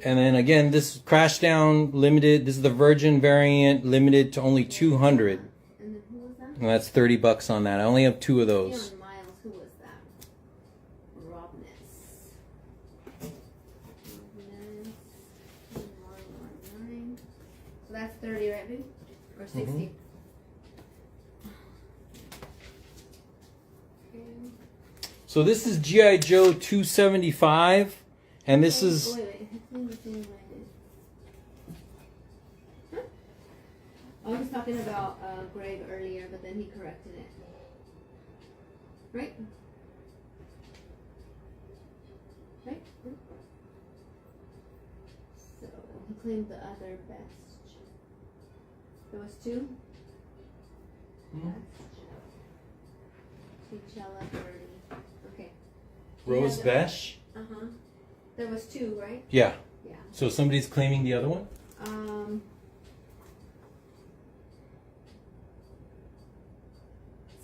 And then again, this Crashdown limited. This is the Virgin variant, limited to only 200. And then who was that? And that's $30 on that. I only have 2 of those. On Miles, who was that? Robness. So that's 30, right, babe? Or 60? Okay. So this is G.I. Joe 275, and this is. Wait. Huh? I was talking about Greg earlier, but then he corrected it. Right? Right? So he claimed the other best. There was 2? T'Challa 30. Okay. Rose Besh? Uh-huh. There was 2, right? Yeah. Yeah. So somebody's claiming the other one?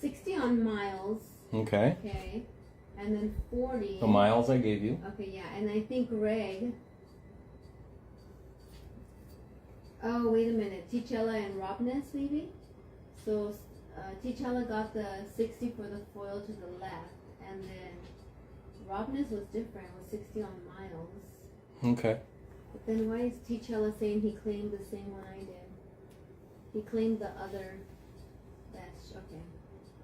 60 on Miles. Okay. Okay. And then 40. The Miles I gave you. Okay, yeah. And I think Greg. Oh, wait a minute. T'Challa and Robness, maybe? So T'Challa got the 60 for the foil to the left. And then Robness was different, was 60 on Miles. Okay. But then why is T'Challa saying he claimed the same one I did? He claimed the other best. Okay.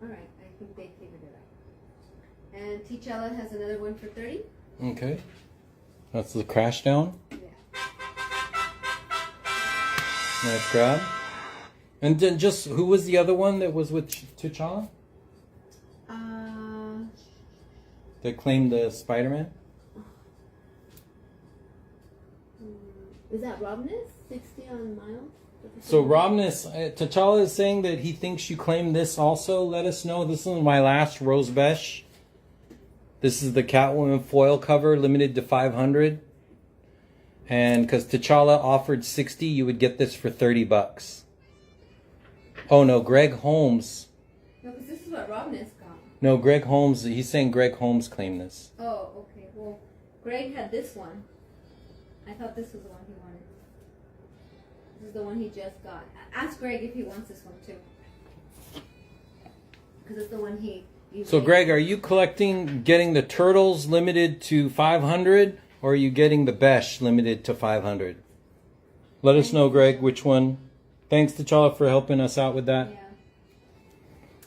Alright, I think they figured it out. And T'Challa has another one for 30? Okay. That's the Crashdown. Yeah. Nice grab. And then just, who was the other one that was with T'Challa? That claimed the Spider-Man? Is that Robness? 60 on Miles? So Robness, T'Challa is saying that he thinks you claimed this also. Let us know. This is my last Rose Besh. This is the Catwoman foil cover, limited to 500. And because T'Challa offered 60, you would get this for $30. Oh no, Greg Holmes. No, because this is what Robinus got. No, Greg Holmes. He's saying Greg Holmes claimed this. Oh, okay. Well, Greg had this one. I thought this was the one he wanted. This is the one he just got. Ask Greg if he wants this one too. Because it's the one he. So Greg, are you getting the Turtles limited to 500, or are you getting the Besh limited to 500? Let us know, Greg, which one. Thanks, T'Challa, for helping us out with that. Yeah.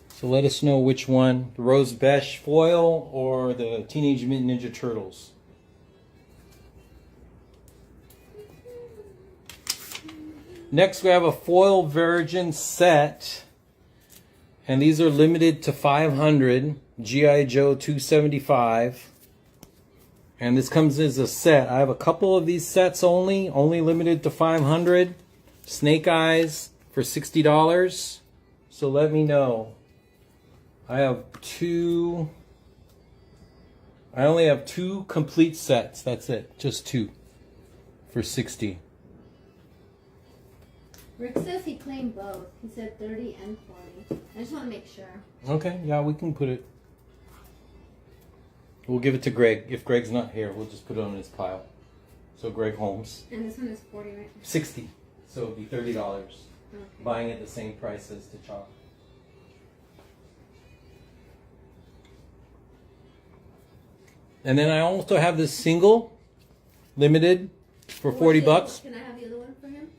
So let us know which one, the Rose Besh foil or the Teenage Mutant Ninja Turtles. Next, we have a foil Virgin set. And these are limited to 500. G.I. Joe 275. And this comes as a set. I have a couple of these sets only limited to 500. Snake Eyes for $60. So let me know. I only have two complete sets. That's it. Just two for $60. Rick says he claimed both. He said 30 and 40. I just want to make sure. Okay, yeah, we can put it. We'll give it to Greg. If Greg's not here, we'll just put it on his pile. So Greg Holmes. And this one is 40, right? 60. So it'd be $30. Okay. Buying it the same price as T'Challa. And then I also have this single, limited, for $40. Can I have the other one for him?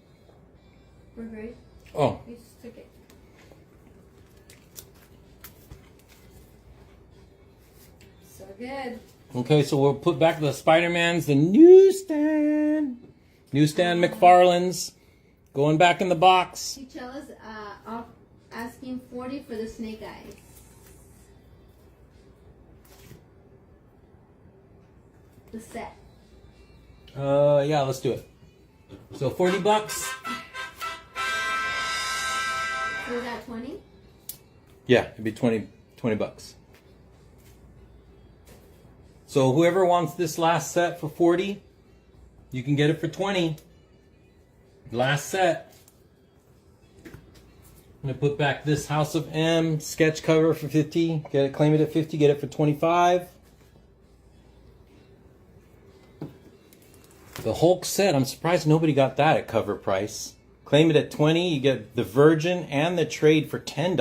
For Greg? Oh, You just took it. So good. okay, so we'll put back the Spider-Mans, the newsstand McFarlane's, going back in the box. T'Challa's asking 40 for the Snake Eyes. The set. Yeah, let's do it. So $40. So is that 20? Yeah, it'd be 20 bucks. So whoever wants this last set for 40, you can get it for 20. Last set. I'm gonna put back this House of M sketch cover for 50. Claim it at 50, get it for 25. The Hulk set, I'm surprised nobody got that at cover price. Claim it at 20, you get the Virgin and the trade for $10.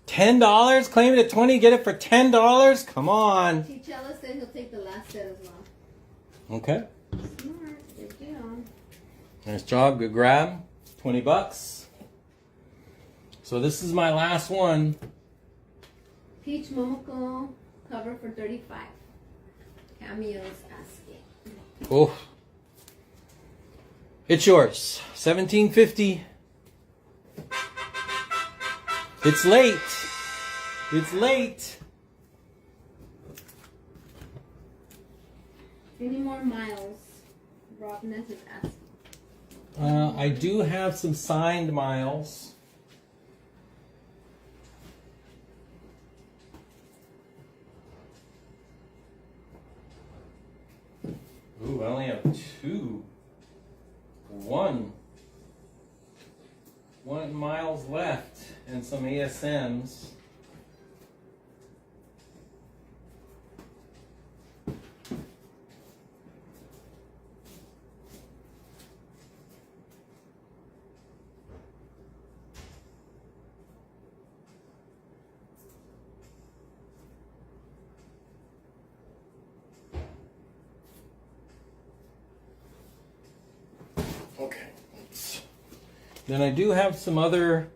$10? Claim it at 20, get it for $10? Come on. T'Challa said he'll take the last set as well. Okay. Smart. Good deal. Nice job, good grab. 20 bucks. So this is my last one. Peach Momoko cover for 35. Cameos asking. Oh. It's yours. $17.50. It's late. It's late. Any more miles? Robinus is asking. I do have some signed miles. Ooh, I only have two. One miles left and some ASMs. Okay. Then I do have some other.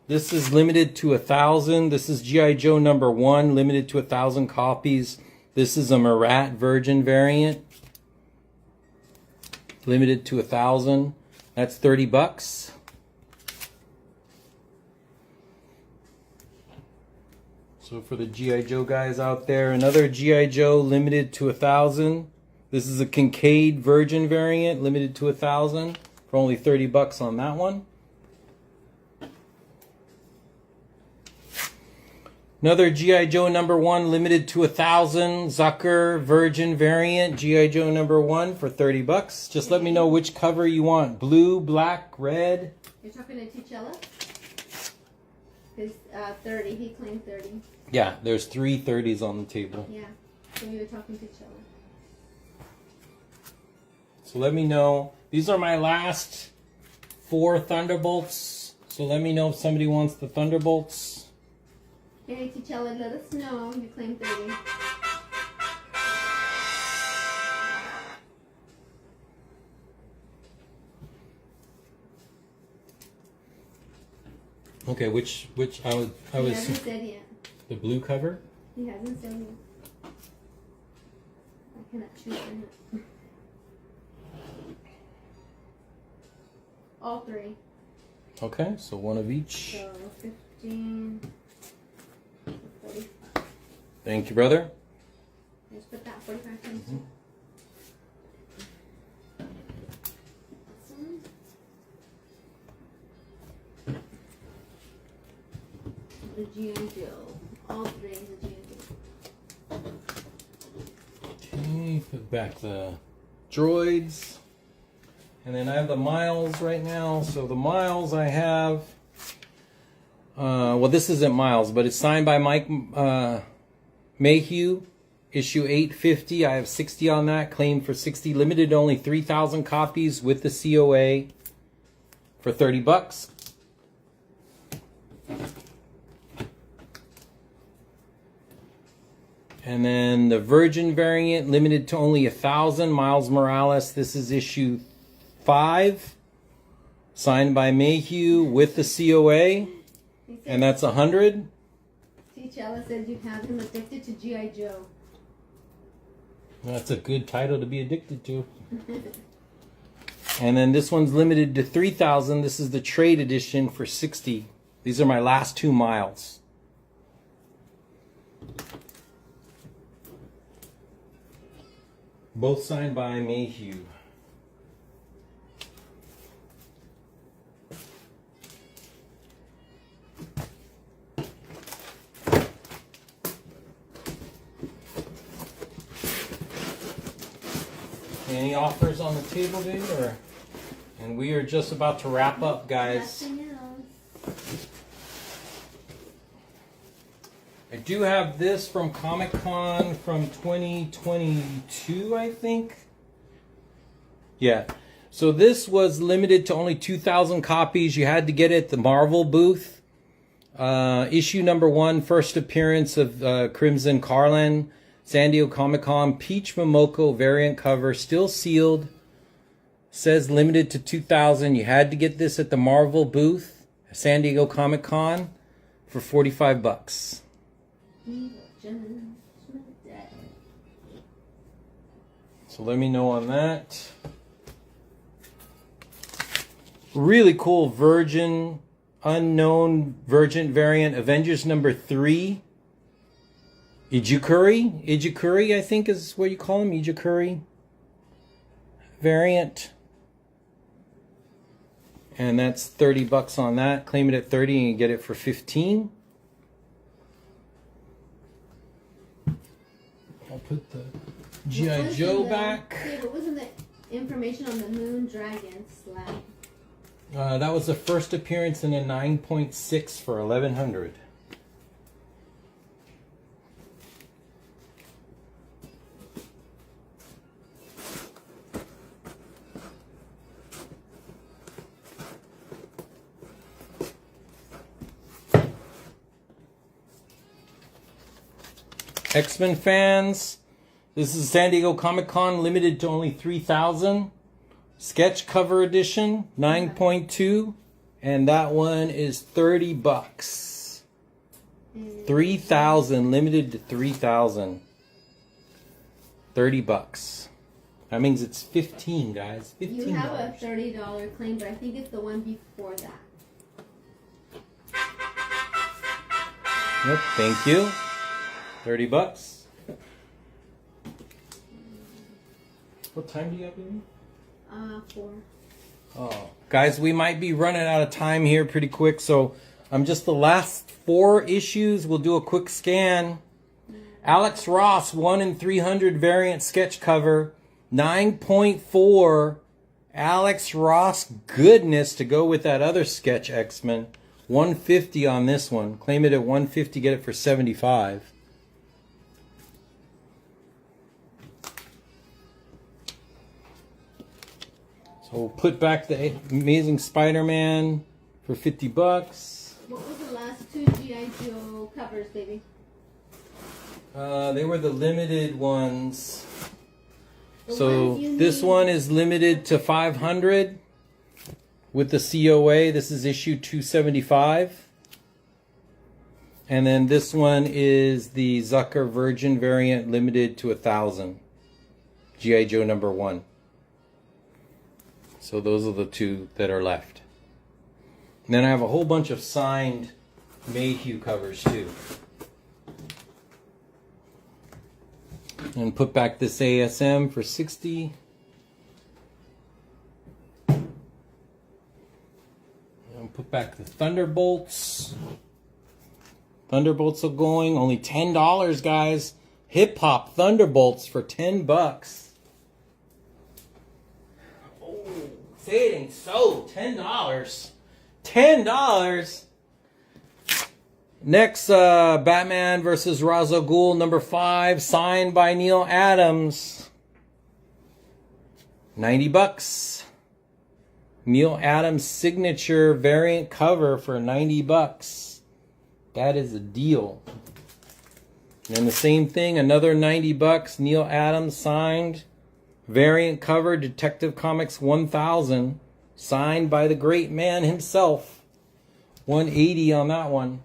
This is limited to 1,000. This is G.I. Joe #1, limited to 1,000 copies. This is a Marat Virgin variant, limited to 1,000. That's 30 bucks. So for the G.I. Joe guys out there, another G.I. Joe limited to 1,000. This is a Kincaid Virgin variant, limited to 1,000 for only 30 bucks on that one. Another G.I. Joe #1 limited to 1,000 Zucker Virgin variant G.I. Joe #1 for $30. Just let me know which cover you want. Blue, black, red. You're talking to T'Challa? His 30. He claimed 30. Yeah, there's 3 30s on the table. Yeah. So you were talking to T'Challa. So let me know. These are my last 4 Thunderbolts. So let me know if somebody wants the Thunderbolts. Hey, T'Challa, let us know. You claimed 30. Okay, which I He was hasn't said yet. the blue cover. He hasn't said yet. I cannot choose from it. All 3. Okay, so one of each. So 15, 45. Thank you, brother. Just put that 45 times. Awesome. The G.I. Joe. All 3 is the G.I. Joe. Okay, put back the droids. And then I have the Miles right now. So the Miles I have, well, this isn't Miles, but it's signed by Mike Mayhew, issue 850. I have 60 on that, claimed for 60. Limited to only 3,000 copies with the COA for $30. And then the Virgin variant, limited to only 1,000. Miles Morales. This is issue 5, signed by Mayhew with the COA, and that's 100. T'Challa says you have him addicted to G.I. Joe. That's a good title to be addicted to. And then this one's limited to 3,000. This is the trade edition for 60. These are my last 2 Miles. Both signed by Mayhew. Any offers on the table, dude? And we are just about to wrap up, guys. Nothing else. I do have this from Comic-Con from 2022, I think. Yeah. So this was limited to only 2,000 copies. You had to get it at the Marvel booth. Issue #1, first appearance of Crimson Carlin. San Diego Comic-Con, Peach Momoko variant cover, still sealed. Says limited to 2,000. You had to get this at the Marvel booth, San Diego Comic-Con, for $45. So let me know on that. Really cool Virgin, unknown Virgin variant, Avengers #3. Ijikuri, I think is what you call him, Ijikuri variant. And that's $30 on that. Claim it at 30 and you get it for 15. I'll put the G.I. Joe back. Yeah, what wasn't the information on the Moon Dragon slab? That was the first appearance in a 9.6 for 1,100. X-Men fans, this is San Diego Comic-Con, limited to only 3,000. Sketch cover edition, 9.2. And that one is $30. 3,000, limited to 3,000. $30. That means it's 15, guys. $15. You have a $30 claim, but I think it's the one before that. Yep, thank you. $30. What time do you have in? 4. Oh, guys, we might be running out of time here pretty quick, so I'm just the last 4 issues. We'll do a quick scan. Alex Ross, 1 in 300 variant sketch cover. 9.4. Alex Ross goodness to go with that other sketch X-Men. 150 on this one. Claim it at 150, get it for 75. So we'll put back the Amazing Spider-Man for $50. What was the last 2 G.I. Joe covers, baby? They were the limited ones. The So ones you this need- one is limited to 500 with the COA. This is issue 275. And then this one is the Zucker Virgin variant limited to 1,000. G.I. Joe number 1. So those are the 2 that are left. And then I have a whole bunch of signed Mayhew covers too. And put back this ASM for 60. And put back the Thunderbolts. Thunderbolts are going only $10, guys. Hip Hop Thunderbolts for $10. Oh, say it ain't so. $10. $10. Next, Batman versus Ra's al Ghul, number 5, signed by Neil Adams. $90. Neil Adams signature variant cover for $90. That is a deal. And the same thing, another $90. Neil Adams signed variant cover, Detective Comics 1000, signed by the great man himself. $180 on that one.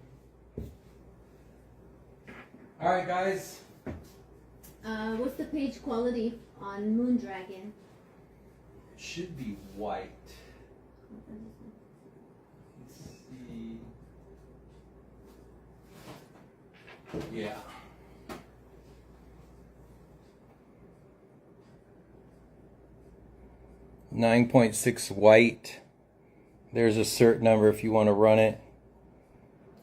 All right, guys. What's the page quality on Moondragon? It should be white. Let's see. Yeah. .6 white. There's a cert number if you want to run it.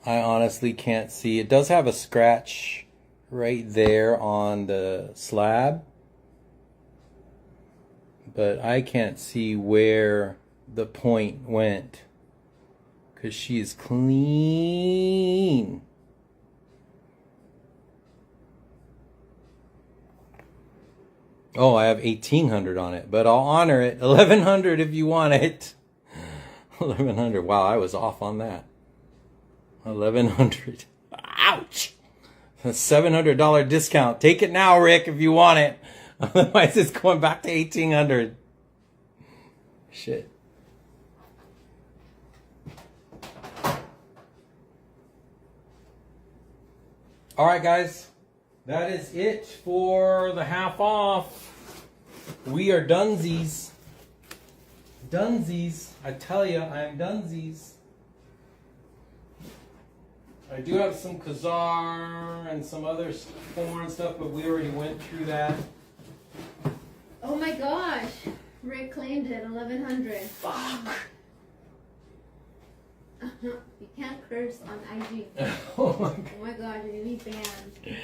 I honestly can't see. It does have a scratch right there on the slab, but I can't see where the point went because she's clean. Oh, I have 1,800 on it, but I'll honor it. 1,100 if you want it. 1,100. Wow, I was off on that. 1,100. Ouch! A $700 discount. Take it now, Rick, if you want it. Otherwise, it's going back to 1,800. Shit. All right, guys. That is it for the half off. We are dunsies. Dunsies. I tell you, I am dunsies. I do have some Khazar and some other foreign stuff, but we already went through that. Oh my gosh! Rick claimed it, 1,100. Fuck. You can't curse on IG. Oh my God. Oh my god, you're gonna be banned.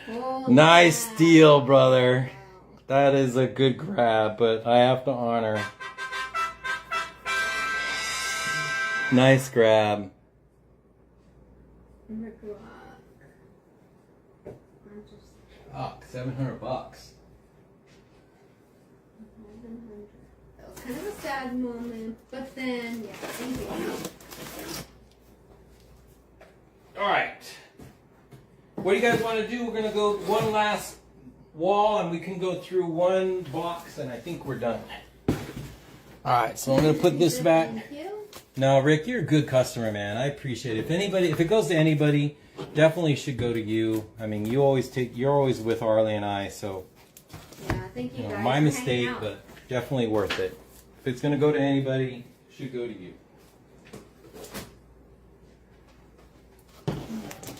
Oh, Nice wow. deal, brother. Wow. That is a good grab, but I have to honor. Nice grab. Rick Rock. I'm just Fuck, $700. 1,100. That was kind of a sad moment, but then, yeah, thank you. All right. What do you guys want to do? We're going to go one last wall and we can go through one box and I think we're done. All right, so I'm going to put this back. Thank you. No, Rick, you're a good customer, man. I appreciate it. If it goes to anybody, definitely should go to you. I mean, you're always with Arlie and I, so Yeah, thank you guys. my for hanging mistake, out. but definitely worth it. If it's going to go to anybody, it should go to you.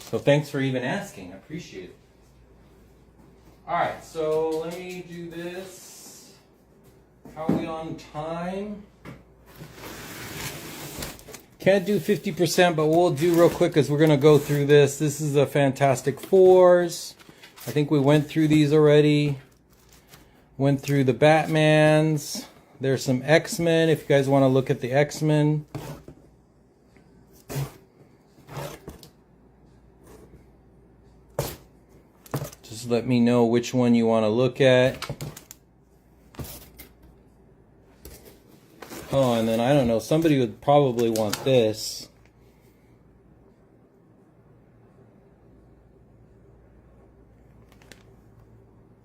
So thanks for even asking. I appreciate it. All right, so let me do this. How are we on time? Can't do 50%, but we'll do real quick because we're going to go through this. This is the Fantastic Fours. I think we went through these already. Went through the Batmans. There's some X-Men if you guys want to look at the X-Men. Just let me know which one you want to look at. Oh, and then I don't know, somebody would probably want this.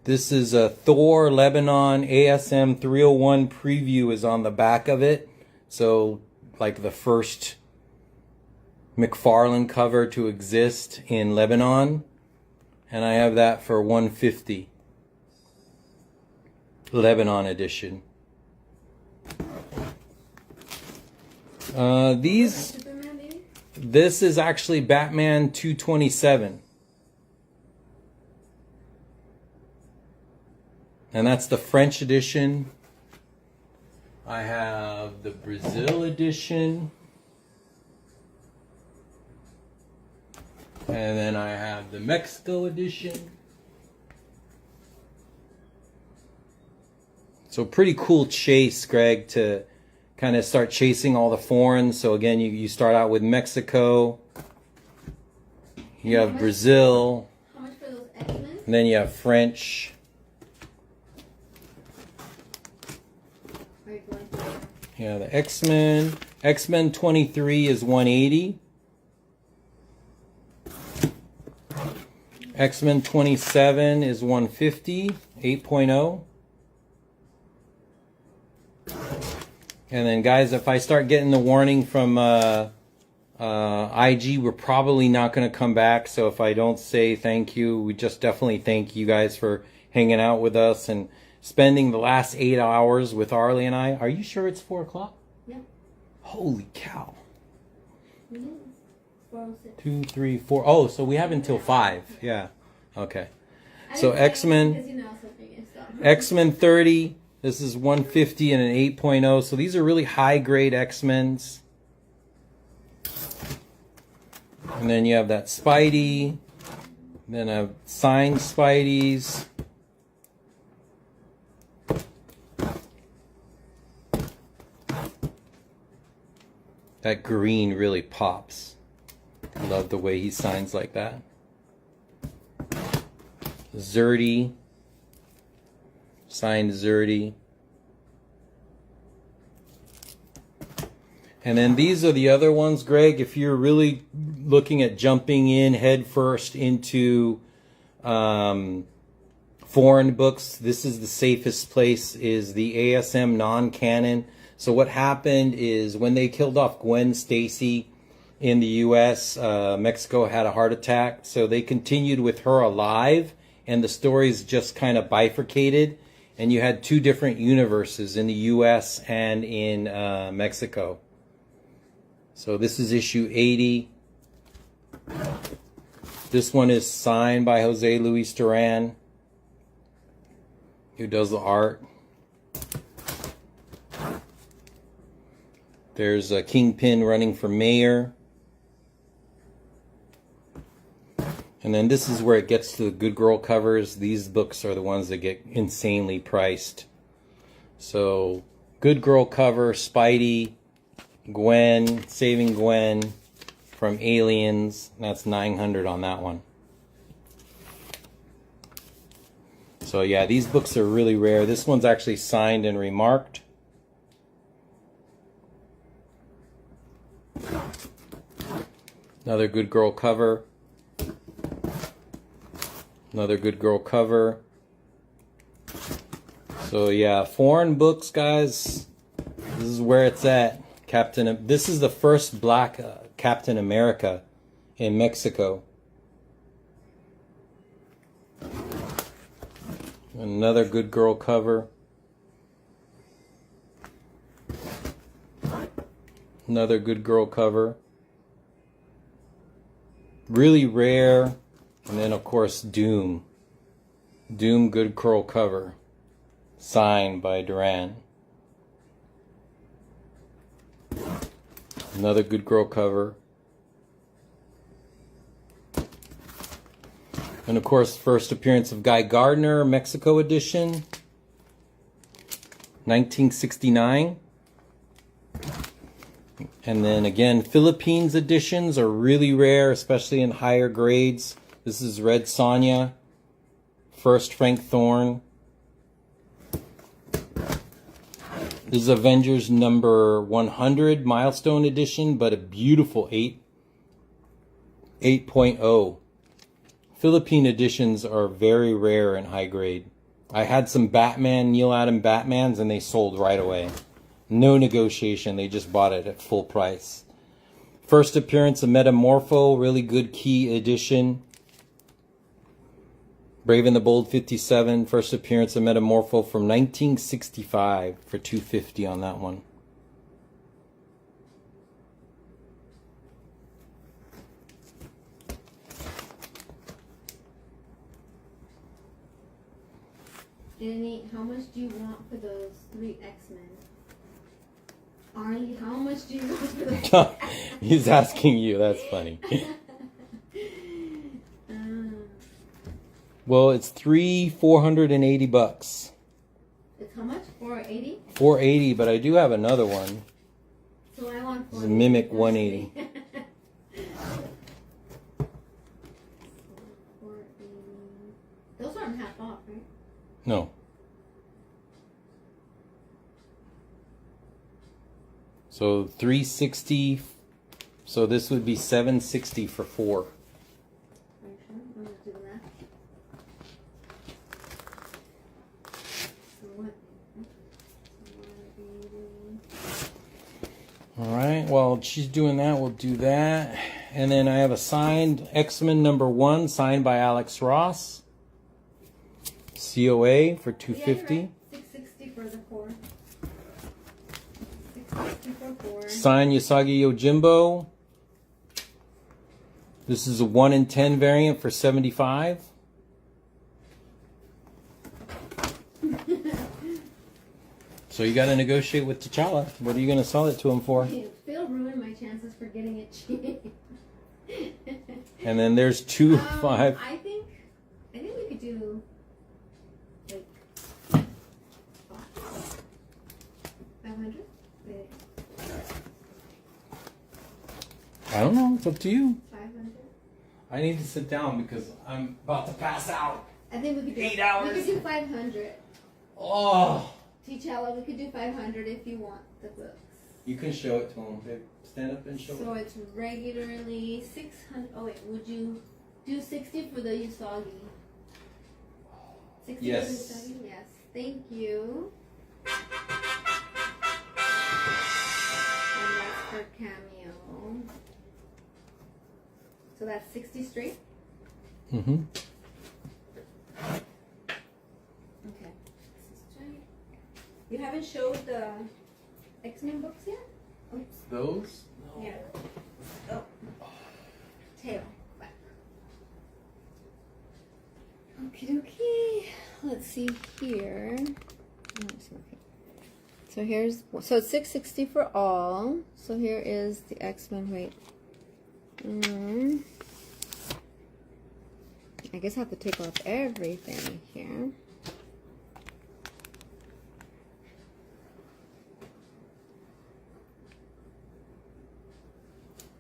This is a Thor Lebanon ASM 301 preview is on the back of it. So, like the first McFarlane cover to exist in Lebanon. And I have that for $150. Lebanon edition. This is actually Batman 227. And that's the French edition. I have the Brazil edition. And then I have the Mexico edition. So pretty cool chase, Greg, to kind of start chasing all the foreign. So again, you start out with Mexico. You have Brazil. How much for those X-Men? And then you have French. Are you going to? Yeah, the X-Men. X-Men 23 is 180. X-Men 27 is 150, 8.0. And then, guys, if I start getting the warning from IG, we're probably not going to come back. So if I don't say thank you, we just definitely thank you guys for hanging out with us and spending the last 8 hours with Arlie and I. Are you sure it's 4 o'clock? Yeah. Holy cow. It is. 4:06. 2, 3, 4. Oh, so we have until 5. Yeah. Okay. I So didn't say X-Men. because you know something and stuff. X-Men 30. This is 150 and an 8.0. So these are really high grade X-Men's. And then you have that Spidey. Then a signed Spideys. That green really pops. I love the way he signs like that. Zerdy. Signed Zerdy. And then these are the other ones, Greg. If you're really looking at jumping in head first into foreign books, this is the safest place, is the ASM non-canon. So what happened is when they killed off Gwen Stacy in the U.S., Mexico had a heart attack. So they continued with her alive, and the stories just kind of bifurcated. And you had 2 different universes in the U.S. and in Mexico. So this is issue 80. This one is signed by Jose Luis Duran, who does the art. There's a Kingpin running for mayor. And then this is where it gets to the good girl covers. These books are the ones that get insanely priced. So, good girl cover, Spidey, Gwen, Saving Gwen from Aliens. That's $900 on that one. So yeah, these books are really rare. This one's actually signed and remarked. Another good girl cover. Another good girl cover. So yeah, foreign books, guys. This is where it's at. This is the first black Captain America in Mexico. Another good girl cover. Another good girl cover. Really rare. And then, of course, Doom. Doom good girl cover. Signed by Duran. Another Good Girl cover. And of course, first appearance of Guy Gardner, Mexico edition, 1969. And then again, Philippines editions are really rare, especially in higher grades. This is Red Sonja, first Frank Thorne. This is Avengers number 100 milestone edition, but a beautiful 8.0. Philippine editions are very rare and high grade. I had some Batman, Neil Adam Batmans, and they sold right away. No negotiation, they just bought it at full price. First appearance of Metamorpho, really good key edition. Brave and the Bold 57, first appearance of Metamorpho from 1965 for $250 on that one. Danny, how much do you want for those 3 X-Men? Arlie, how much do you want for those? He's asking you, that's funny. Well, it's $480. It's how much? 480? $480, but I do have another one. So I want It's a Mimic 180. 480. Those aren't half off, right? No. So $360. So this would be $760 for 4. Are you sure? I'm just doing that. So what? 180. All right. While she's doing that, we'll do that. And then I have a signed X-Men number 1, signed by Alex Ross. COA for $250. Yeah, you're right. 660 for the 4. 660 for 4. Signed Usagi Yojimbo. This is a 1 in 10 variant for $75. So you got to negotiate with T'Challa. What are you going to sell it to him for? Phil ruined my chances for getting it cheap. And then there's 2 5. I think we could do like 500. I don't know. It's up to you. 500. I need to sit down because I'm about to pass out. I think we could do 8 hours. We could do 500. Oh. T'Challa, we could do 500 if you want the books. You can show it to him. Babe. Stand up and show So it. it's regularly 600. Oh wait, would you do 60 for the Usagi? 60 Yes. for the Usagi? Yes. Thank you. And that's for Cameo. So that's 60 straight? Mm-hmm. Okay. 60 straight. You haven't showed the X-Men books yet? Oops. Those? Yeah. Oh. Tail. Back. Okie dokie. Let's see here. So here's, so it's 660 for all. So here is the X-Men. Wait. I guess I have to take off everything here.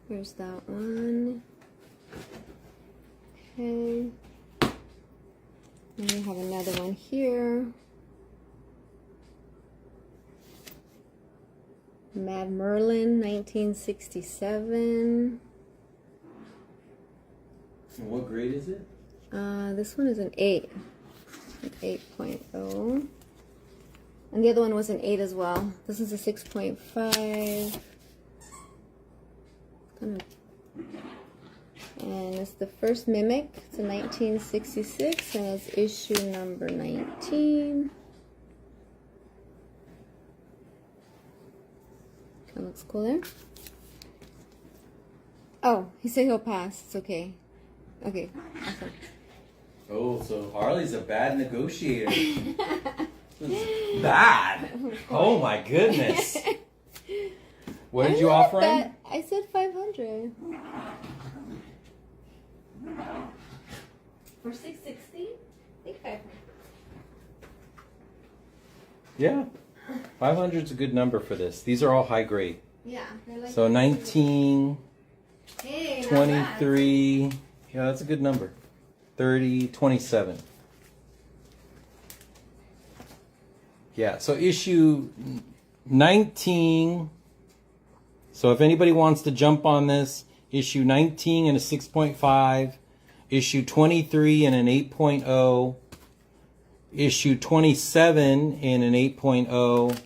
Here's that one. Okay. And we have another one here. Mad Merlin, 1967. What grade is it? This one is an 8. An 8.0. And the other one was an 8 as well. This is a 6.5. And it's the first Mimic. It's a 1966, and it's issue number 19. That looks cool there. Oh, he said he'll pass. It's okay. Okay, awesome. Oh, so Harley's a bad negotiator. Bad. Oh my goodness. What did you offer him? I said 500. For 660? I think 500. Yeah. 500 is a good number for this. These are all high grade. Yeah. They're like So 19, hey, not 23. Yeah, that's a good number. 30, 27. Yeah, so issue 19. So if anybody wants to jump on this, issue 19 and a 6.5, issue 23 and an 8.0, issue 27 in an 8.0,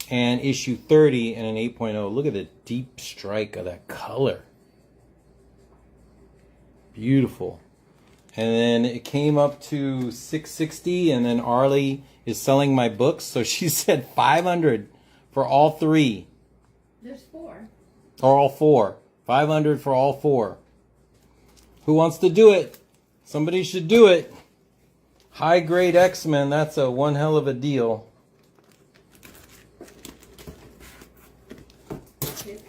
and issue 30 and an 8.0. Look at the deep strike of that color. Beautiful. And then it came up to 660, and then Arlie is selling my books, so she said 500 for all three. There's 4. Or all 4. 500 for all 4. Who wants to do it? Somebody should do it. High grade X-Men, that's a one hell of a deal. Good.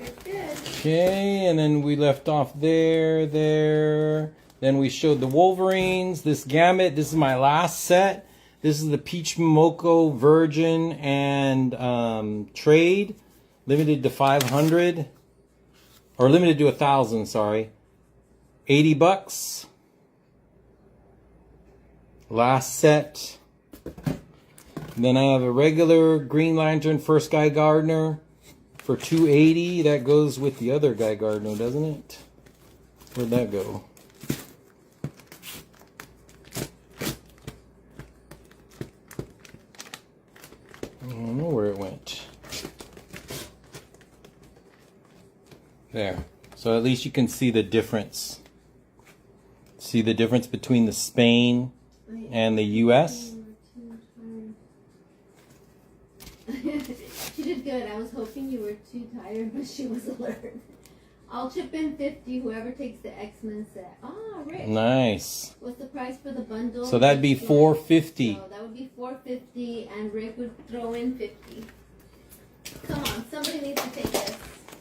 Okay, and then we left off there. Then we showed the Wolverines, this Gambit. This is my last set. This is the Peach Momoko Virgin and Trade. Limited to 500. Or limited to 1,000, sorry. $80. Last set. Then I have a regular Green Lantern First Guy Gardner for $280. That goes with the other Guy Gardner, doesn't it? Where'd that go? I don't know where it went. There. So at least you can see the difference. See the difference between the Spain and the US? She did good. I was hoping you were too tired, but she was alert. I'll chip in 50, whoever takes the X-Men set. Ah, Rick. Nice. What's the price for the bundle? So that'd be $450. So that would be $450, and Rick would throw in 50. Come on, somebody needs to take this.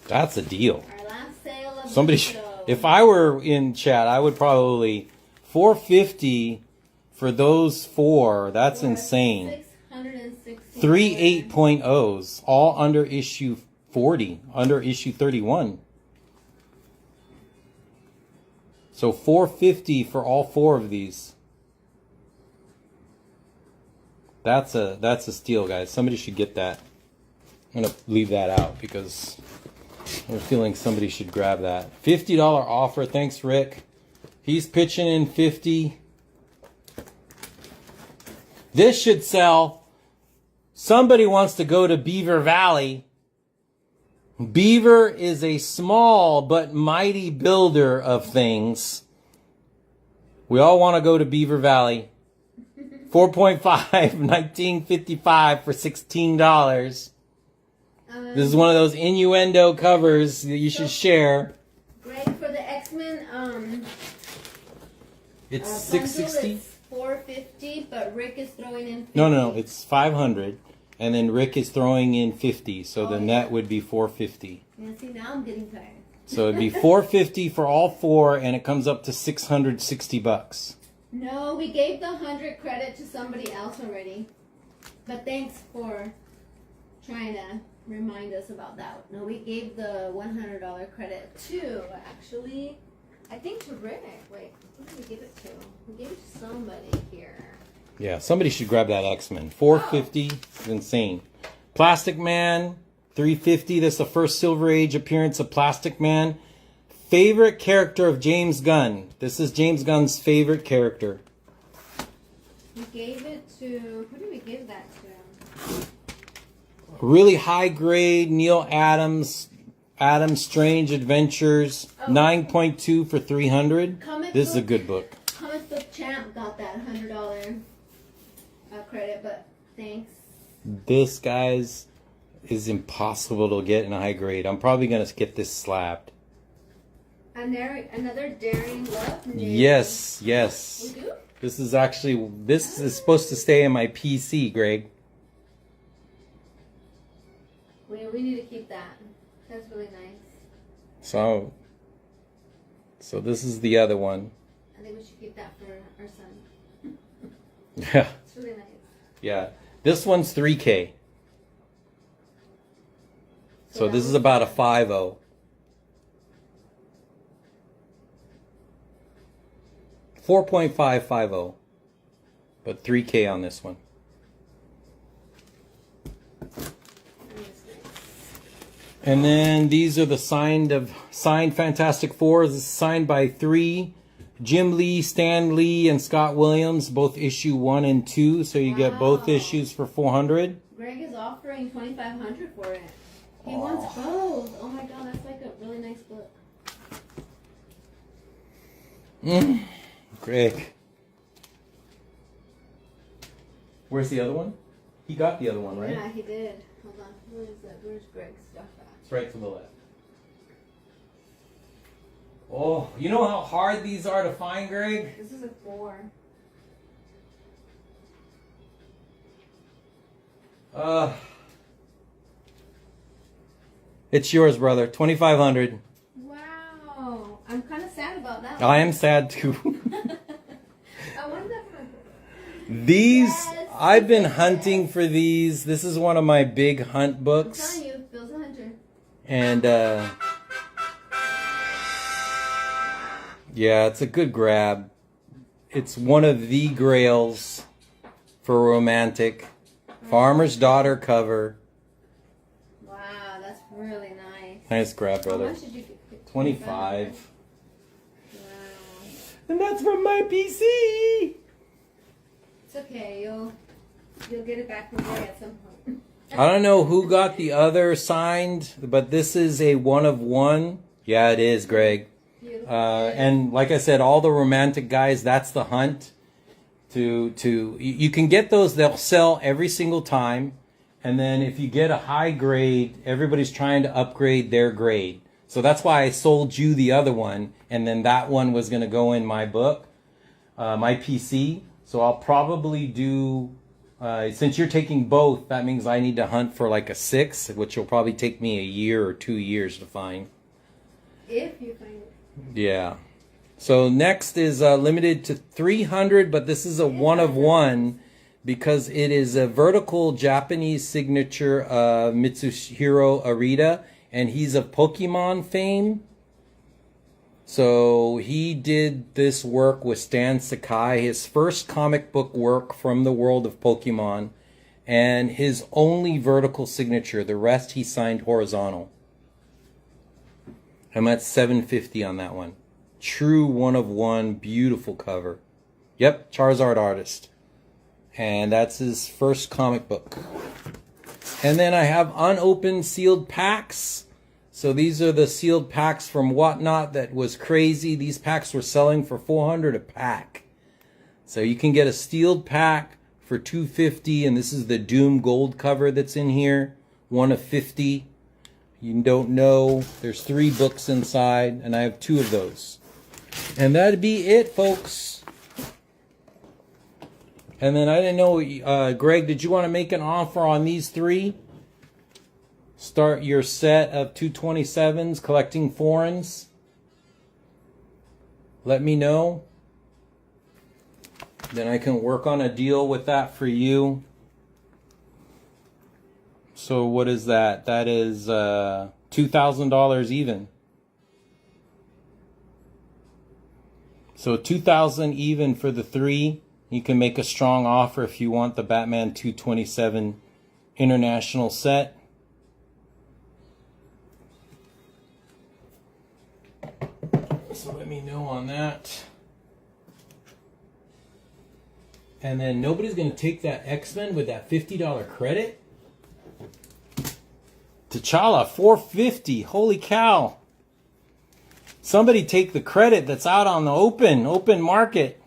That's a deal. Our last sale of Somebody the show. if I were in chat, I would probably $450 for those 4. That's insane. 660. 3 8.0s, all under issue 40, under issue 31. So $450 for all 4 of these. That's a steal, guys. Somebody should get that. I'm gonna leave that out because I have a feeling somebody should grab that. $50 offer. Thanks, Rick. He's pitching in 50. This should sell. Somebody wants to go to Beaver Valley. Beaver is a small but mighty builder of things. We all want to go to Beaver Valley. 4.5, 1955 for $16. This is one of those innuendo covers that you should share. Greg, for the X-Men, It's bundle, $660. it's $450, but Rick is throwing in 50. No, it's $500, and then Rick is throwing in $50, so the net would be $450. Yeah, see, now I'm getting tired. So it'd be $450 for all 4, and it comes up to $660. No, we gave the 100 credit to somebody else already. But thanks for trying to remind us about that. No, we gave the $100 credit to, actually, I think to Rick. Wait, who did we give it to? We gave it to somebody here. Yeah, somebody should grab that X-Men. $450 is insane. Plastic Man, $350. That's the first Silver Age appearance of Plastic Man. Favorite character of James Gunn. This is James Gunn's favorite character. We gave it to, who did we give that to? Really high grade Neil Adams, Strange Adventures, 9.2 for $300. This is a good book. Comic Book Champ got that $100 credit, but thanks. This, guys, is impossible to get in a high grade. I'm probably going to get this slabbed. Another Daring Love? No. Yes. We do? This is supposed to stay in my PC, Greg. We need to keep that. That's really nice. So this is the other one. I think we should keep that for our son. Yeah. It's really nice. Yeah. This one's 3K. So that this is one's about a good. 5.0. 4.550. But 3K on this one. That's nice. And then these are the signed Fantastic Fours. This is signed by 3. Jim Lee, Stan Lee, and Scott Williams, both issue 1 and 2. So you get both Wow. issues for $400. Greg is offering $2,500 for it. He wants both. Oh my god, that's like a really nice book. Greg. Where's the other one? He got the other one, right? Yeah, he did. Hold on. Where is that? Where's Greg's stuff at? It's right to the left. Oh, you know how hard these are to find, Greg? This is a 4. It's yours, brother. 2,500. Wow. I'm kind of sad about that. I am sad too. I want that for. These, Yes. I've been hunting for these. This is one of my big hunt I'm books. telling you, Bill's a hunter. And, yeah, it's a good grab. It's one of the grails for romantic. Farmer's Daughter cover. Wow, that's really nice. Nice grab, How brother. much did you get? 25. Wow. And that's from my PC. It's okay. You'll get it back from Greg at some point. I don't know who got the other signed, but this is a 1 of 1. Yeah, it is, Greg. Beautiful. And like I said, all the romantic guys, that's the hunt. You can get those, they'll sell every single time. And then if you get a high grade, everybody's trying to upgrade their grade. So that's why I sold you the other one. And then that one was going to go in my book, my PC. So I'll probably do, since you're taking both, that means I need to hunt for like a 6, which will probably take me a year or 2 years to find. If you find it. Yeah. So next is limited to 300, but this is a 1 of 1 because it is a vertical Japanese signature Mitsuhiro Arita, and he's of Pokemon fame. So he did this work with Stan Sakai, his first comic book work from the world of Pokemon, and his only vertical signature. The rest he signed horizontal. I'm at $750 on that one. True 1 of 1, beautiful cover. Yep, Charizard artist. And that's his first comic book. And then I have unopened sealed packs. So these are the sealed packs from Whatnot that was crazy. These packs were selling for $400 a pack. So you can get a sealed pack for $250, and this is the Doom Gold cover that's in here. 1 of 50. You don't know. There's 3 books inside, and I have 2 of those. And that'd be it, folks. And then I didn't know, Greg, did you want to make an offer on these 3? Start your set of 227s, collecting foreigns. Let me know. Then I can work on a deal with that for you. So what is that? That is $2,000 even. So $2,000 even for the 3. You can make a strong offer if you want the Batman 227 international set. So let me know on that. And then nobody's going to take that X-Men with that $50 credit? T'Challa, $450. Holy cow. Somebody take the credit that's out on the open market.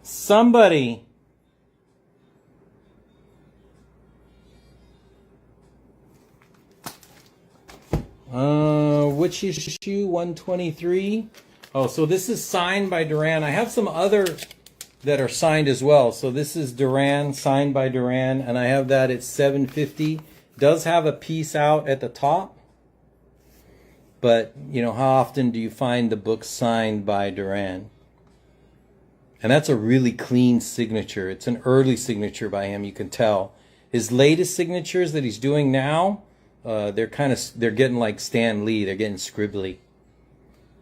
Somebody. Which issue? 123. Oh, so this is signed by Duran. I have some other that are signed as well. So this is Duran, signed by Duran, and I have that at $750. Does have a piece out at the top. But, you know, how often do you find the book signed by Duran? And that's a really clean signature. It's an early signature by him, you can tell. His latest signatures that he's doing now, they're getting like Stan Lee. They're getting scribbly.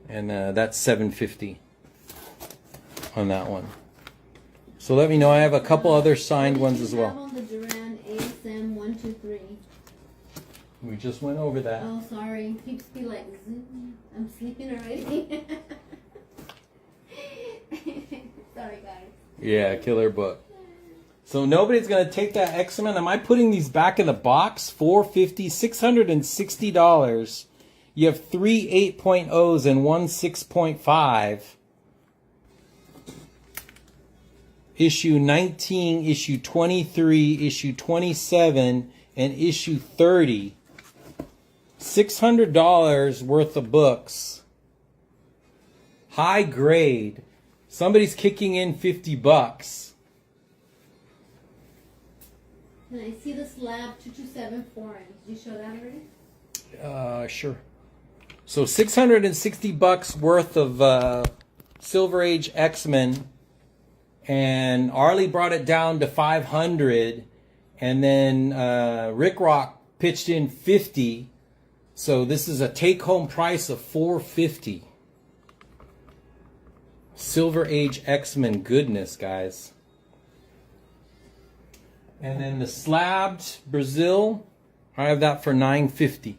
And that's $7.50 on that one. So let me know. I have a couple other signed ones as well. On the Duran ASM 123. We just went over that. Oh, sorry. Keeps me like, I'm sleeping already. Sorry, guys. Yeah, killer book. So nobody's gonna take that X-Men. Am I putting these back in the box? $450, $660. You have 3 8.0s and 1 6.5. Issue 19, issue 23, issue 27, and issue 30. $600 worth of books. High grade. Somebody's kicking in $50. And I see the slab 227 foreign. Did you show that already? Sure. So $660 worth of Silver Age X-Men, and Arlie brought it down to $500, and then Rick Rock pitched in $50. So this is a take-home price of $450. Silver Age X-Men goodness, guys. And then the slabbed Brazil, I have that for $950.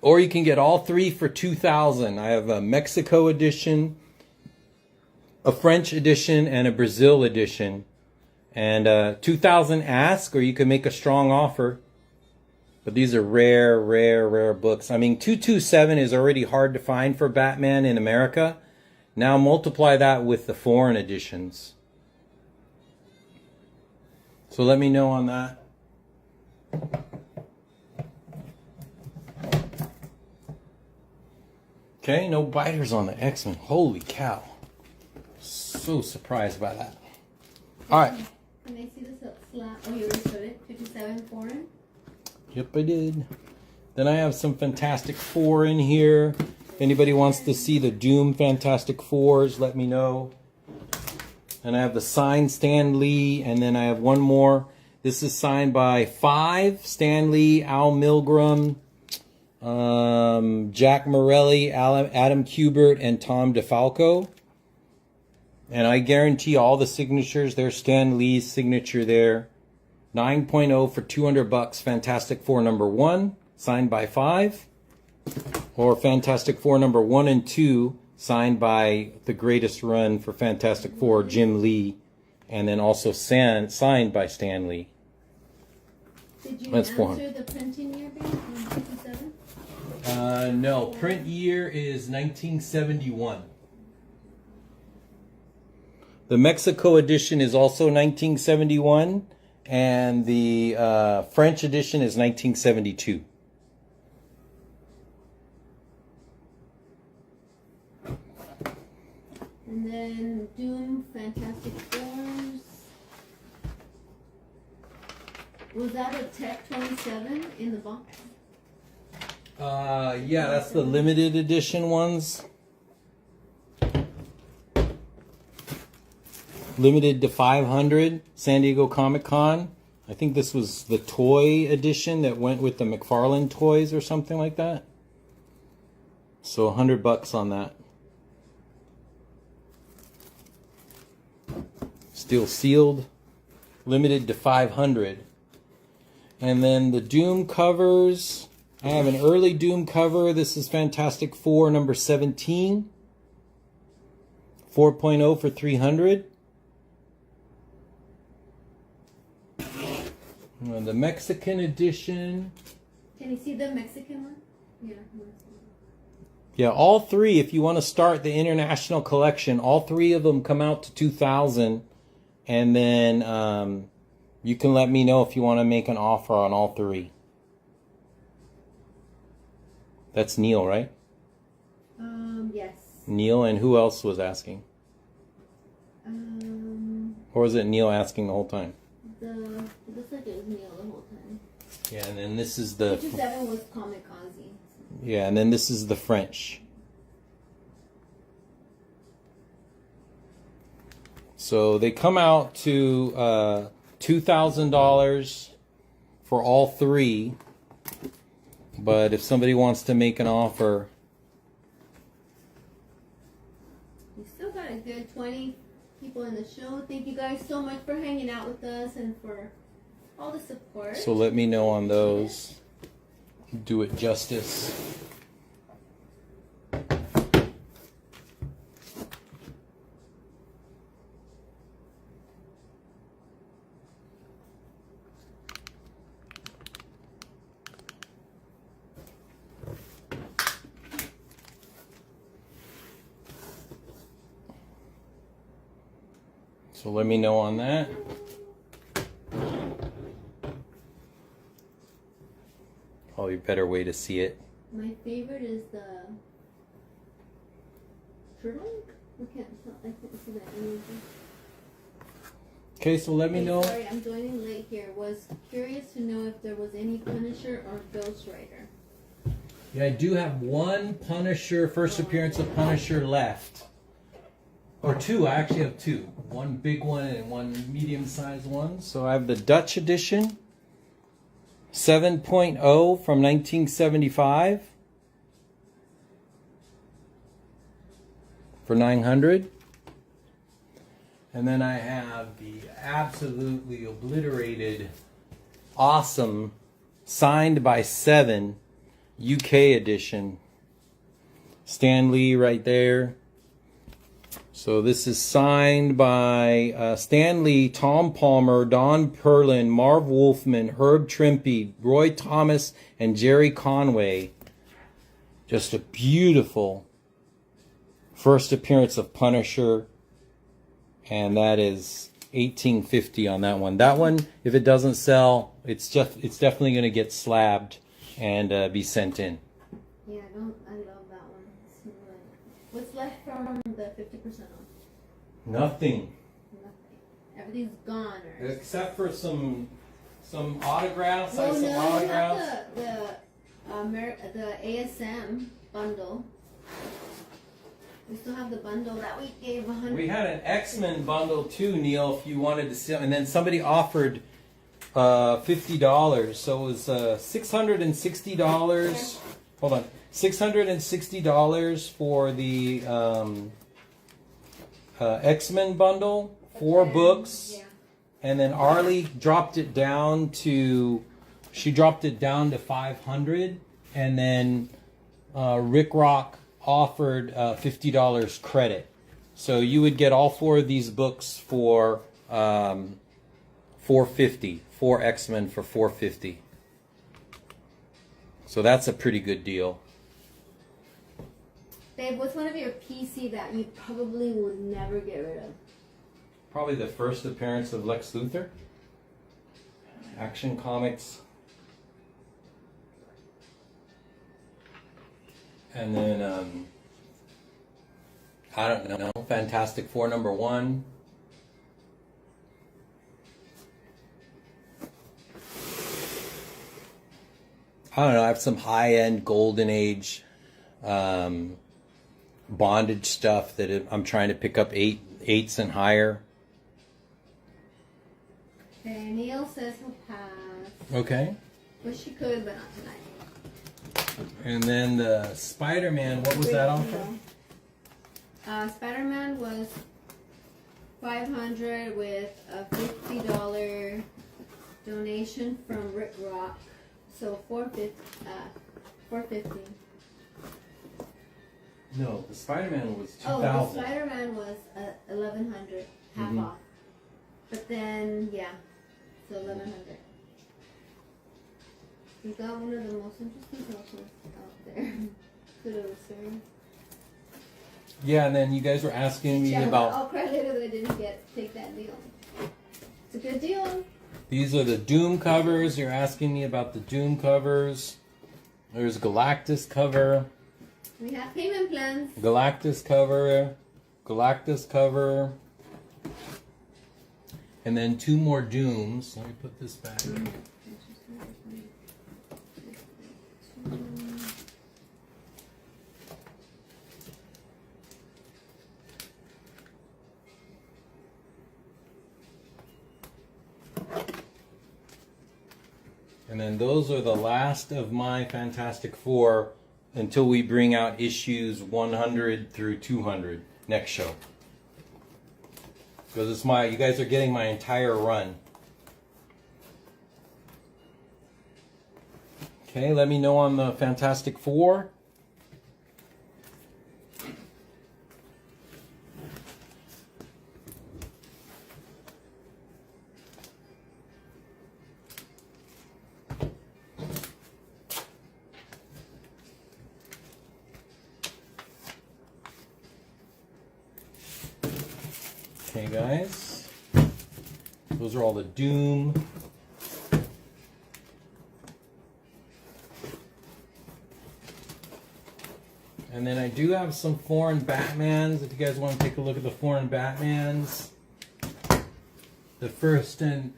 Or you can get all three for $2,000. I have a Mexico edition, a French edition, and a Brazil edition. And $2,000 ask, or you can make a strong offer. But these are rare, rare, rare books. I mean, 227 is already hard to find for Batman in America. Now multiply that with the foreign editions. So let me know on that. Okay, no biters on the X-Men. Holy cow. So surprised by that. Alright. Can I see the slab? Oh, you already showed it. 57 foreign? Yep, I did. Then I have some Fantastic Four in here. If anybody wants to see the Doom Fantastic Fours, let me know. And I have the signed Stan Lee, and then I have one more. This is signed by 5, Stan Lee, Al Milgrom, Jack Morelli, Adam Kubert, and Tom DeFalco. And I guarantee all the signatures, there's Stan Lee's signature there. 9.0 for $200. Fantastic Four #1, signed by 5. Or Fantastic Four #1 and 2, signed by the greatest run for Fantastic Four, Jim Lee. And then also signed by Stan Lee. Did you That's answer 400. the printing year, babe, on 57? No, print year is 1971. The Mexico edition is also 1971, and the French edition is 1972. And then Doom Fantastic Fours. Was that a Tech 27 in the box? Yeah, that's the limited edition ones. Limited to 500, San Diego Comic-Con. I think this was the toy edition that went with the McFarlane toys or something like that. So $100 on that. Still sealed. Limited to 500. And then the Doom covers. I have an early Doom cover. This is Fantastic Four #17. 4.0 for $300. And the Mexican edition. Can you see the Mexican one? Yeah. Yeah, all three, if you want to start the international collection, all three of them come out to $2,000. And then you can let me know if you want to make an offer on all three. That's Neil, right? Yes. Neil, and who else was asking? Or was it Neil asking the whole time? It looks like it was Neil the whole time. Yeah, and then this is the... 57 was Comic Conzi. Yeah, and then this is the French. So they come out to $2,000 for all three. But if somebody wants to make an offer, We still got a good 20 people in the show. Thank you guys so much for hanging out with us and for all the support. so let me know on those. Do it justice. So let me know on that. Probably a better way to see it. My favorite is the turtle. I can't see that anything. Okay, so let me know. Sorry, I'm joining late here. Was curious to know if there was any Punisher or Ghost Rider. Yeah, I do have one Punisher, first appearance of Punisher left. Or two, I actually have two. One big one and one medium-sized one. So I have the Dutch edition, 7.0 from 1975 for $900. And then I have the absolutely obliterated, awesome, signed by Seven, UK edition. Stan Lee right there. So this is signed by Stan Lee, Tom Palmer, Don Perlin, Marv Wolfman, Herb Trimpe, Roy Thomas, and Jerry Conway. Just a beautiful first appearance of Punisher. And that is $18.50 on that one. That one, if it doesn't sell, it's definitely going to get slabbed and be sent in. Yeah, I love that one. It's really, what's left from the 50% off? Nothing. Nothing. Everything's gone. Or... Except for some autographs. Well, some no, autographs. we have the ASM bundle. We still have the bundle that we gave 100. We had an X-Men bundle too, Neil, if you wanted to see, and then somebody offered $50, so it was $660. Hold on, $660 for the X-Men bundle, 4 books, Yeah. and then Arlie dropped it down to, she dropped it down to $500, and then Rick Rock offered $50 credit. So you would get all 4 of these books for $450. 4 X-Men for $450. So that's a pretty good deal. Babe, what's one of your PC that you probably would never get rid of? Probably the first appearance of Lex Luthor. Action Comics. And then, I don't know, Fantastic Four #1. I don't know, I have some high-end Golden Age bondage stuff that I'm trying to pick up 8s and higher. Okay, Neil says he'll pass. Okay. Wish he could, but not tonight. And then the Spider-Man, what was that on for? Spider-Man was $500 with a $50 donation from Rick Rock. So $450. No, the Spider-Man was Oh, 2000. the Spider-Man was $1,100, half off. But then, yeah, so $1,100. We got one of the most interesting collections out there. Kudos, Yeah, and then you guys were asking me yeah, about, I'll cry later that I didn't take that deal. It's a good deal. these are the Doom covers. You're asking me about the Doom covers. There's Galactus cover. We have payment plans. Galactus cover. Galactus cover. And then 2 more Dooms. Let me put this back. And then those are the last of my Fantastic Four until we bring out issues 100 through 200 next show. Because it's you guys are getting my entire run. Okay, let me know on the Fantastic Four. Okay, guys, those are all the Doom. And then I do have some foreign Batmans, if you guys want to take a look at the foreign Batmans. The first and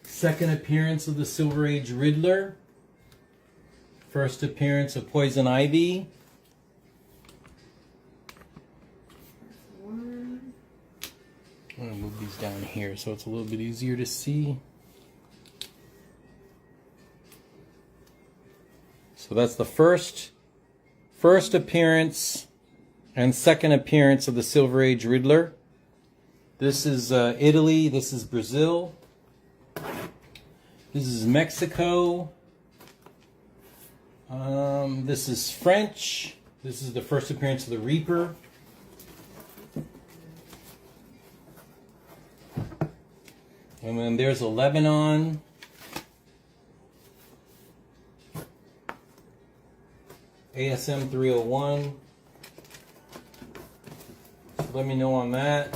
second appearance of the Silver Age Riddler. First appearance of Poison Ivy. I'm going to move these down here so it's a little bit easier to see. So that's the first appearance and second appearance of the Silver Age Riddler. This is Italy. This is Brazil. This is Mexico. This is French. This is the first appearance of the Reaper. And then there's a Lebanon. ASM 301. So let me know on that.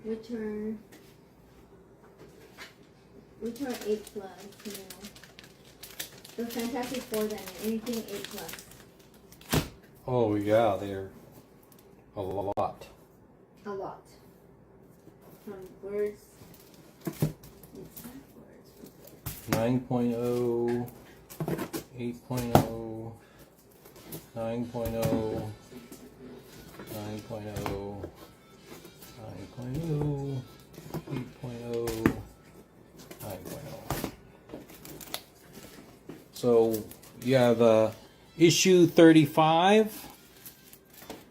Which are 8 plus, you know. The Fantastic Four then, anything 8 plus. Oh yeah, they're a lot. A lot. From words. 9.0, 8.0, 9.0, 9.0, 9.0, 8.0, 9.0. So you have issue 35,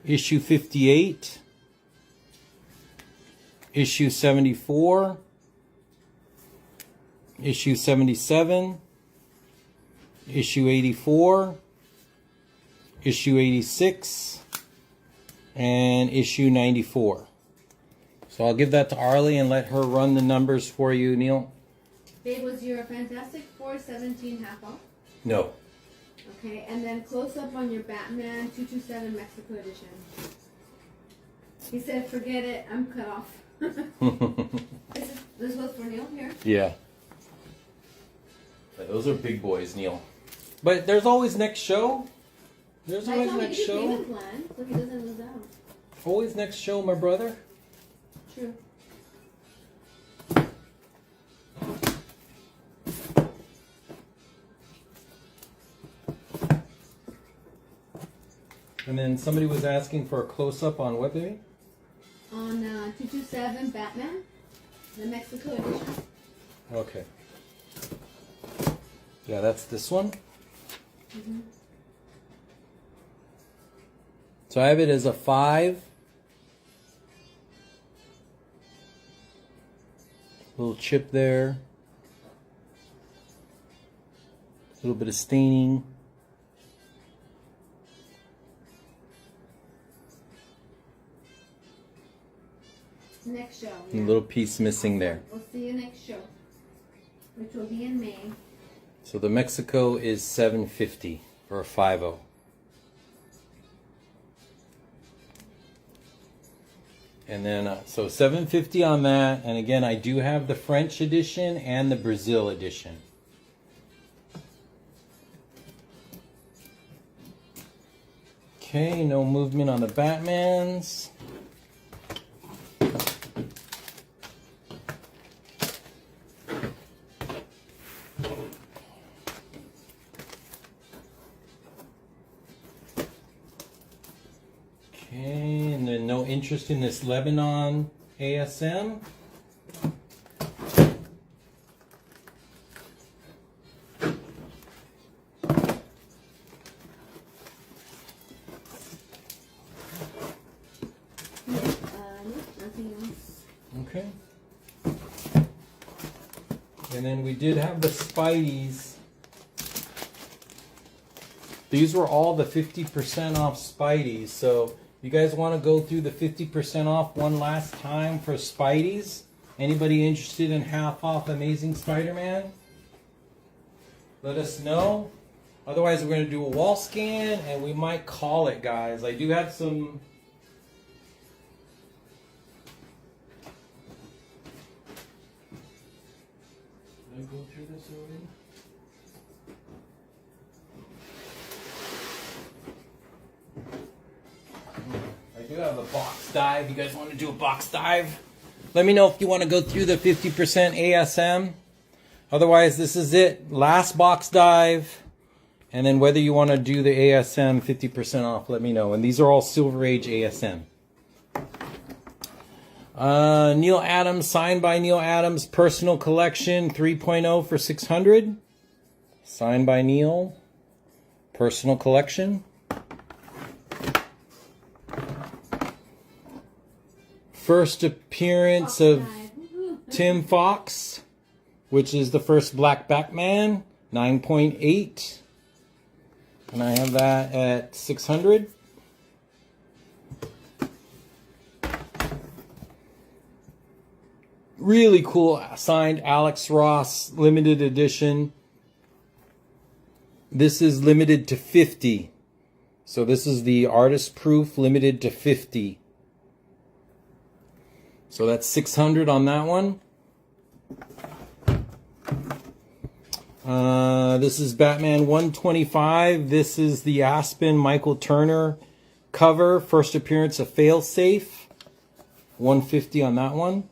issue 58, issue 74, issue 77, issue 84, issue 86, and issue 94. So I'll give that to Arlie and let her run the numbers for you, Neil. Babe, was your Fantastic Four 17 half off? No. Okay, and then close up on your Batman 227 Mexico edition. He said, forget it, I'm cut off. This was for Neil here. Yeah. Those are big boys, Neil. But there's always next show. There's always next show. Payment plan, so he doesn't lose out. Always next show, my brother. True. And then somebody was asking for a close-up on what, baby? On 227 Batman, the Mexico edition. Okay. Yeah, that's this one. Mm-hmm. So I have it as a 5. Little chip there. A little bit of staining. Next show. And a little piece missing there. We'll see you next show, which will be in May. So the Mexico is $7.50 for a 5.0. And then, so $7.50 on that. And again, I do have the French edition and the Brazil edition. Okay, no movement on the Batmans. Okay, and then no interest in this Lebanon ASM. Okay. And then we did have the Spideys. These were all the 50% off Spideys. So you guys want to go through the 50% off one last time for Spideys? Anybody interested in half off Amazing Spider-Man? Let us know. Otherwise, we're going to do a wall scan and we might call it, guys. I do have some... Did I go through this already? I do have a box dive. You guys want to do a box dive? Let me know if you want to go through the 50% ASM. Otherwise, this is it. Last box dive. And then whether you want to do the ASM 50% off, let me know. And these are all Silver Age ASM. Neil Adams, signed by Neil Adams, personal collection 3.0 for $600. Signed by Neil, personal collection. First appearance of Tim Fox, which is the first Black Batman, 9.8. And I have that at 600. Really cool signed Alex Ross limited edition. This is limited to 50. So this is the artist proof limited to 50. So that's 600 on that one. This is Batman 125. This is the Aspen Michael Turner cover. First appearance of Failsafe. 150 on that one.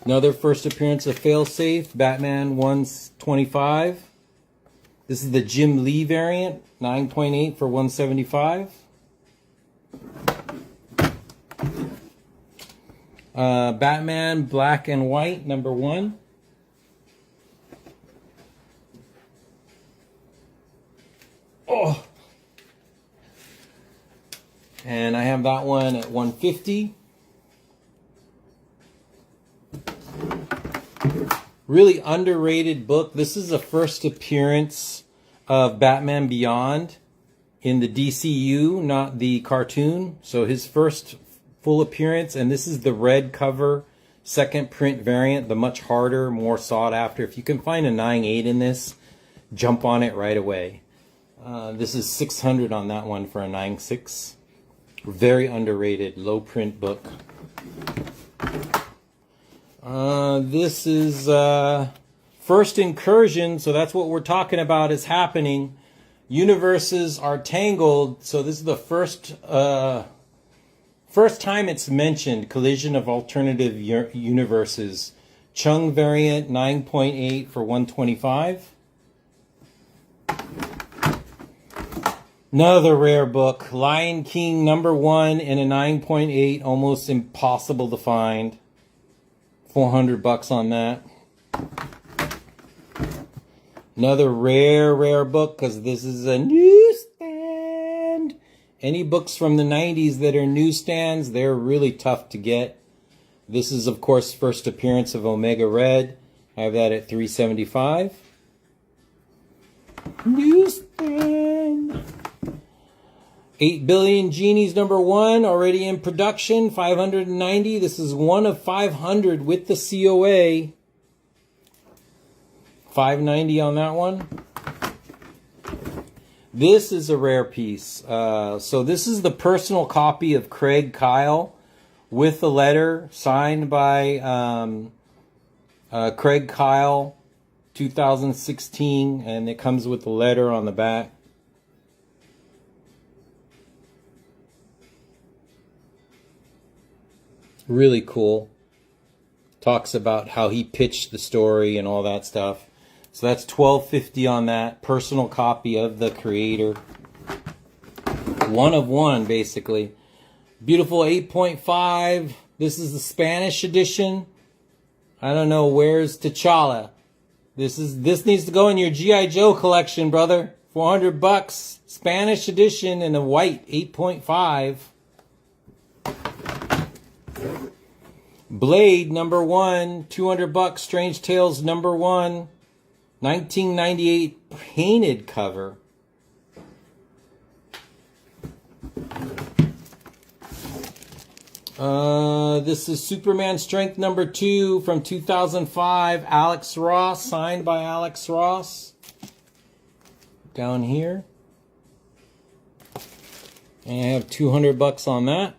Another first appearance of Failsafe. Batman 125. This is the Jim Lee variant. 9.8 for 175. Batman Black and White, number 1. Oh! And I have that one at 150. Really underrated book. This is the first appearance of Batman Beyond in the DCU, not the cartoon. So his first full appearance, and this is the red cover, second print variant, the much harder, more sought after. If you can find a 9.8 in this, jump on it right away. This is 600 on that one for a 9.6. Very underrated, low print book. This is first incursion, so that's what we're talking about is happening. Universes are tangled, so this is the first time it's mentioned, collision of alternative universes. Chung variant 9.8 for 125. Another rare book, Lion King number 1 in a 9.8, almost impossible to find. $400 on that. Another rare book, because this is a newsstand. Any books from the 90s that are newsstands, they're really tough to get. This is, of course, first appearance of Omega Red. I have that at $375. Newsstand. 8 Billion Genies number 1, already in production, 590. This is one of 500 with the COA. 590 on that one. This is a rare piece. So this is the personal copy of Craig Kyle with the letter signed by Craig Kyle, 2016, and it comes with the letter on the back. Really cool. Talks about how he pitched the story and all that stuff. So that's $12.50 on that. Personal copy of the creator. One of one, basically. Beautiful 8.5. This is the Spanish edition. I don't know, where's T'Challa? This needs to go in your G.I. Joe collection, brother. $400. Spanish edition in a white 8.5. Blade number 1, $200. Strange Tales number 1, 1998 painted cover. This is Superman Strength number 2 from 2005. Alex Ross, signed by Alex Ross. Down here. And I have $200 on that.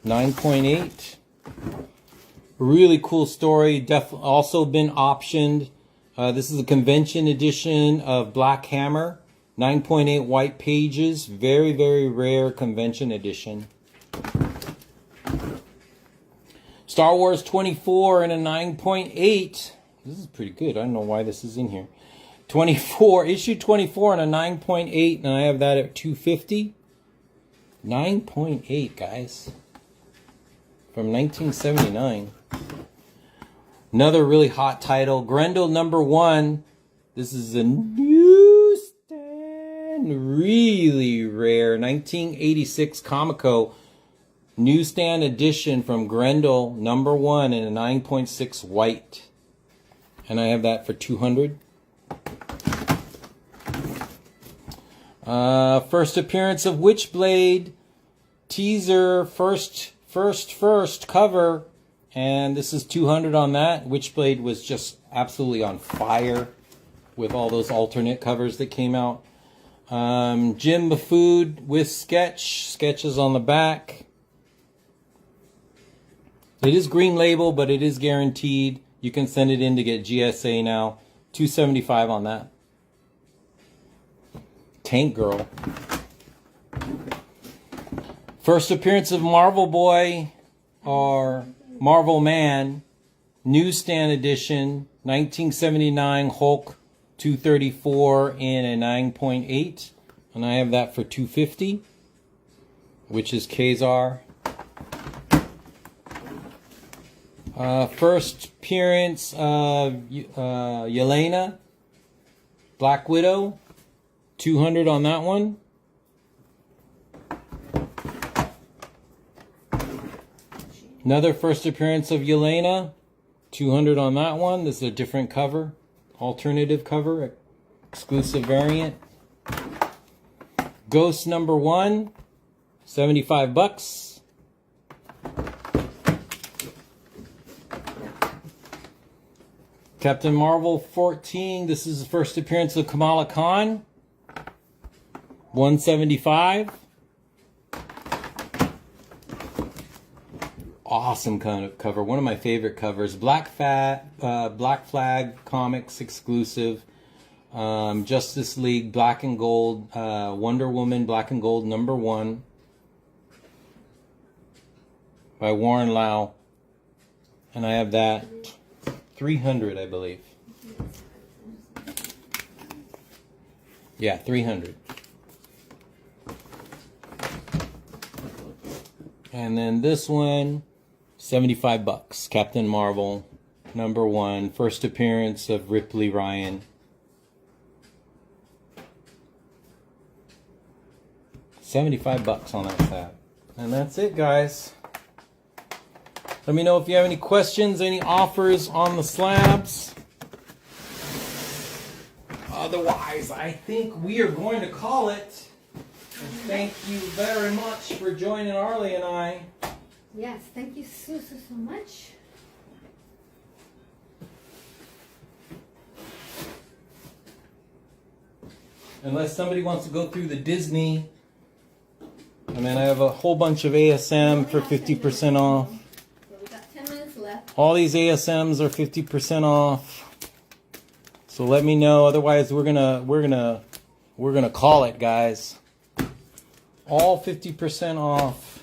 9.8. Really cool story. Also been optioned. This is a convention edition of Black Hammer. 9.8 white pages. Very, very rare convention edition. Star Wars 24 in a 9.8. This is pretty good. I don't know why this is in here. 24, issue 24 in a 9.8, and I have that at $250. 9.8, guys. From 1979. Another really hot title. Grendel number 1. This is a newsstand. Really rare. 1986 Comico. Newsstand edition from Grendel number 1 in a 9.6 white. And I have that for $200. First appearance of Witchblade. Teaser. First cover. And this is $200 on that. Witchblade was just absolutely on fire with all those alternate covers that came out. Jim Bafood with sketches on the back. It is green label, but it is guaranteed. You can send it in to get GSA now. $275 on that. Tank Girl. First appearance of Marvel Boy or Marvel Man. Newsstand edition. 1979 Hulk 234 in a 9.8. And I have that for $250. Which is Kazar. First appearance of Yelena, Black Widow, $200 on that one. Another first appearance of Yelena, $200 on that one. This is a different cover, alternative cover, exclusive variant. Ghost number 1, $75. Captain Marvel 14. This is the first appearance of Kamala Khan. $175. Awesome kind of cover. One of my favorite covers. Black Flag Comics exclusive. Justice League Black and Gold. Wonder Woman Black and Gold number 1. By Warren Lau. And I have that. $300, I believe. Yeah, $300. And then this one, $75. Captain Marvel, number 1. First appearance of Ripley Ryan. $75 on that tab. And that's it, guys. Let me know if you have any questions, any offers on the slabs. Otherwise, I think we are going to call it. And thank you very much for joining Arlie and I. Yes, thank you so much. Unless somebody wants to go through the Disney. I mean, I have a whole bunch of ASM for 50% off. All these ASMs are 50% off. So let me know. Otherwise, we're gonna call it, guys. All 50% off.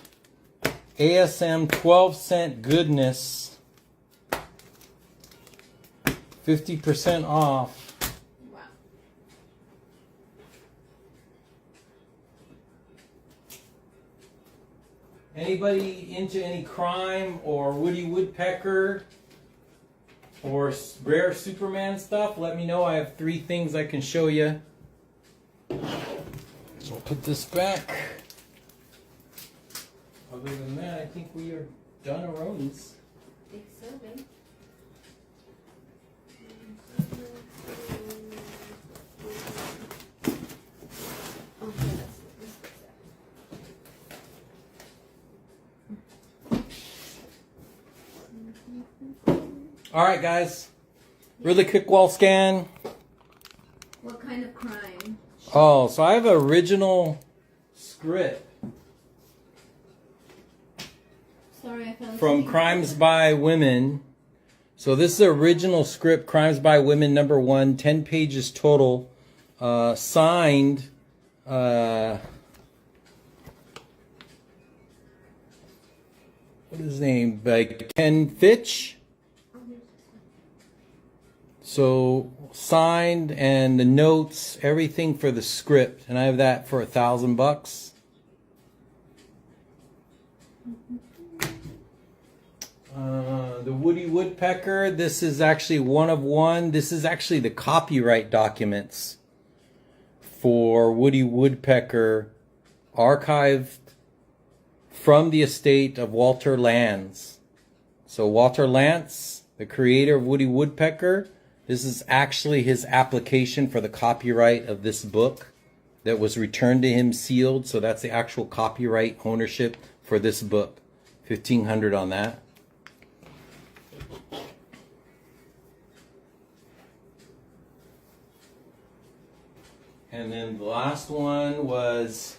ASM 12-cent goodness. 50% off. Wow. Anybody into any crime or Woody Woodpecker or rare Superman stuff, let me know. I have 3 things I can show you. So I'll put this back. Other than that, I think we are Donaronis. Think so, babe. Okay, let's fix that. All right, guys. Really quick wall scan. What kind of crime? Oh, so I have an original script Sorry, I fell from asleep. Crimes by Women. So this is the original script, Crimes by Women #1, 10 pages total, signed. What is his name? By Ken Fitch. So signed and the notes, everything for the script, and I have that for $1,000. The Woody Woodpecker. This is actually one of one. This is actually the copyright documents for Woody Woodpecker, archived from the estate of Walter Lantz. So Walter Lantz, the creator of Woody Woodpecker, this is actually his application for the copyright of this book that was returned to him sealed. So that's the actual copyright ownership for this book. $1,500 on that. And then the last one was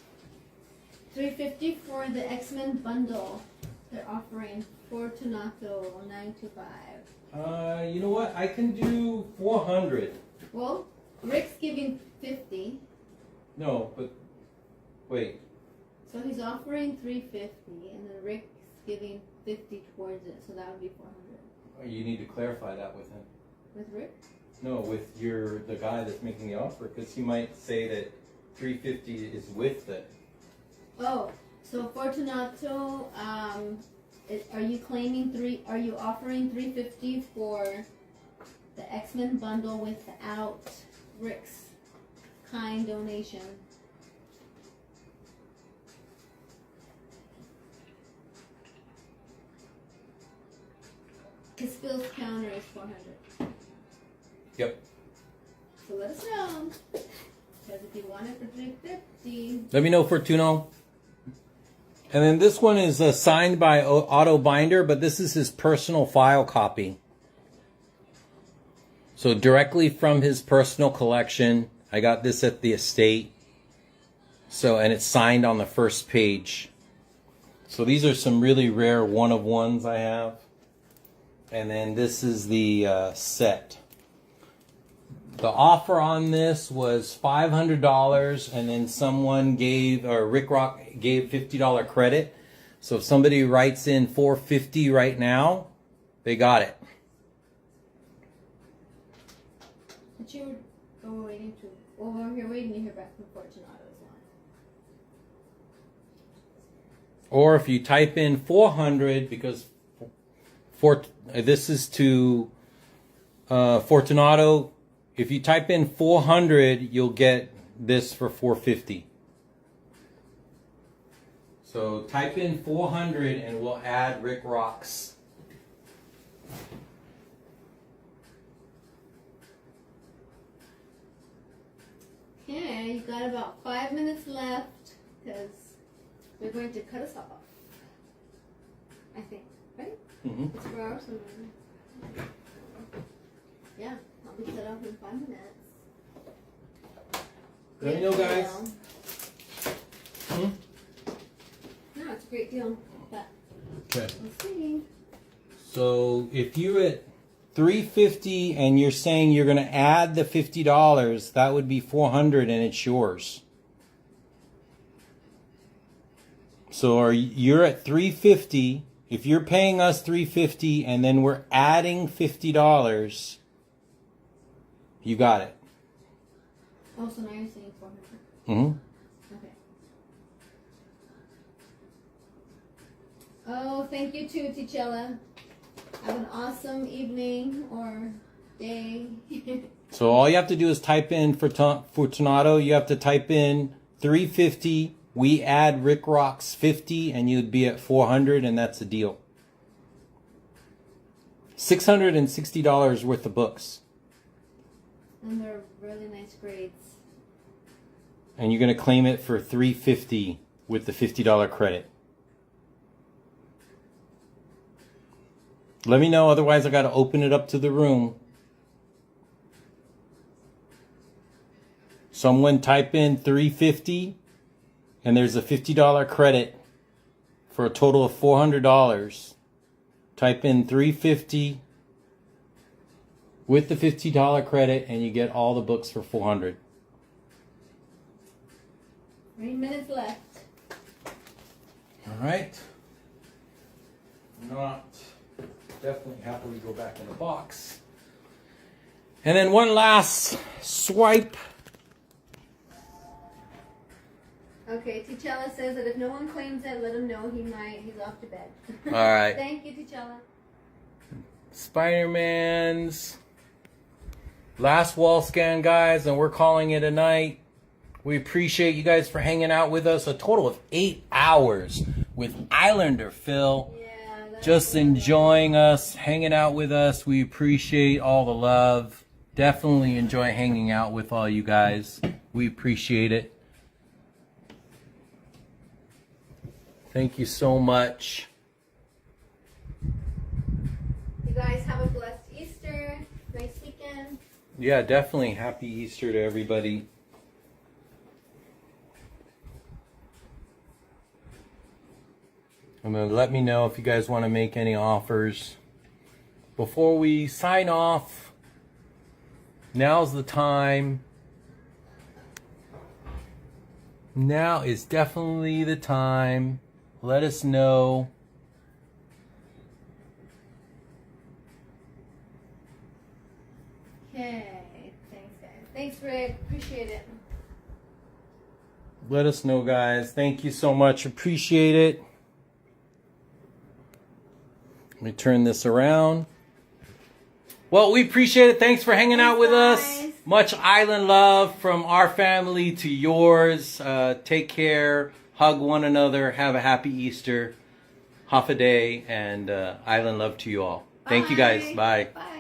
$350 for the X-Men bundle. They're offering Fortunato 925. you know what? I can do 400. Well, Rick's giving 50, No, but wait. so he's offering 350, and then Rick's giving 50 towards it, so that would be 400. You need to clarify that with him. With Rick? No, with the guy that's making the offer, because he might say that 350 is with it. Oh, so Fortunato, are you claiming are you offering 350 for the X-Men bundle without Rick's kind donation? His Bill's counter is 400. Yep. So let us know. Because if you want it for 350, Let me know, Fortuno. And then this one is signed by Otto Binder, but this is his personal file copy. So directly from his personal collection. I got this at the estate. So, and it's signed on the first page. So these are some really rare one-of-ones I have. And then this is the set. The offer on this was $500, and then someone gave, or Rick Rock gave $50 credit. So if somebody writes in $450 right now, they got it. but you're waiting to, you're waiting to hear back from Fortunato's one. Or if you type in 400, because this is to Fortunato. If you type in 400, you'll get this for 450. So type in 400 and we'll add Rick Rocks. Okay, you got about 5 minutes left because they're going to cut us off. I think, right? Mm-hmm. It's 4 hours from now. Yeah, I'll be cut off in 5 minutes. Let me know, guys. Deal. No, it's a great deal. But Okay. let's see. So if you're at 350 and you're saying you're going to add the $50, that would be 400 and it's yours. So you're at 350. If you're paying us 350 and then we're adding $50, you got it. Oh, so now you're saying 400. Mm-hmm. Okay. Oh, thank you too, Tichella. Have an awesome evening or day. So all you have to do is type in Fortunato. You have to type in 350. We add Rick Rocks 50, and you'd be at 400, and that's the deal. $660 worth of books. And they're really nice grades. And you're going to claim it for $350 with the $50 credit. Let me know, otherwise I got to open it up to the room. Someone type in $350 and there's a $50 credit for a total of $400. Type in $350 with the $50 credit and you get all the books for $400. 3 minutes left. All right. Not definitely happily go back in the box. And then one last swipe. Okay, T'Challa says that if no one claims it, let him know he's off to bed. All right. Thank you, T'Challa. Spider-Man's last wall scan, guys, and we're calling it a night. We appreciate you guys for hanging out with us. A total of 8 hours with Islander Phil. Yeah, that's Just really enjoying us, hanging out with us. We appreciate all the love. Definitely enjoy hanging out with all you guys. We appreciate it. Thank you so much. You guys have a blessed Easter. Nice weekend. Yeah, definitely happy Easter to everybody. Let me know if you guys want to make any offers. Before we sign off, now's the time. Now is definitely the time. Let us know. Okay. Thanks, guys. Thanks, Rick. Appreciate it. Let us know, guys. Thank you so much. Appreciate it. Let me turn this around. Well, we appreciate it. Thanks for hanging out with us. Guys. Much island love from our family to yours. Take care. Hug one another. Have a happy Easter. Half a day. And island love to you all. Thank you, guys. Bye. Bye.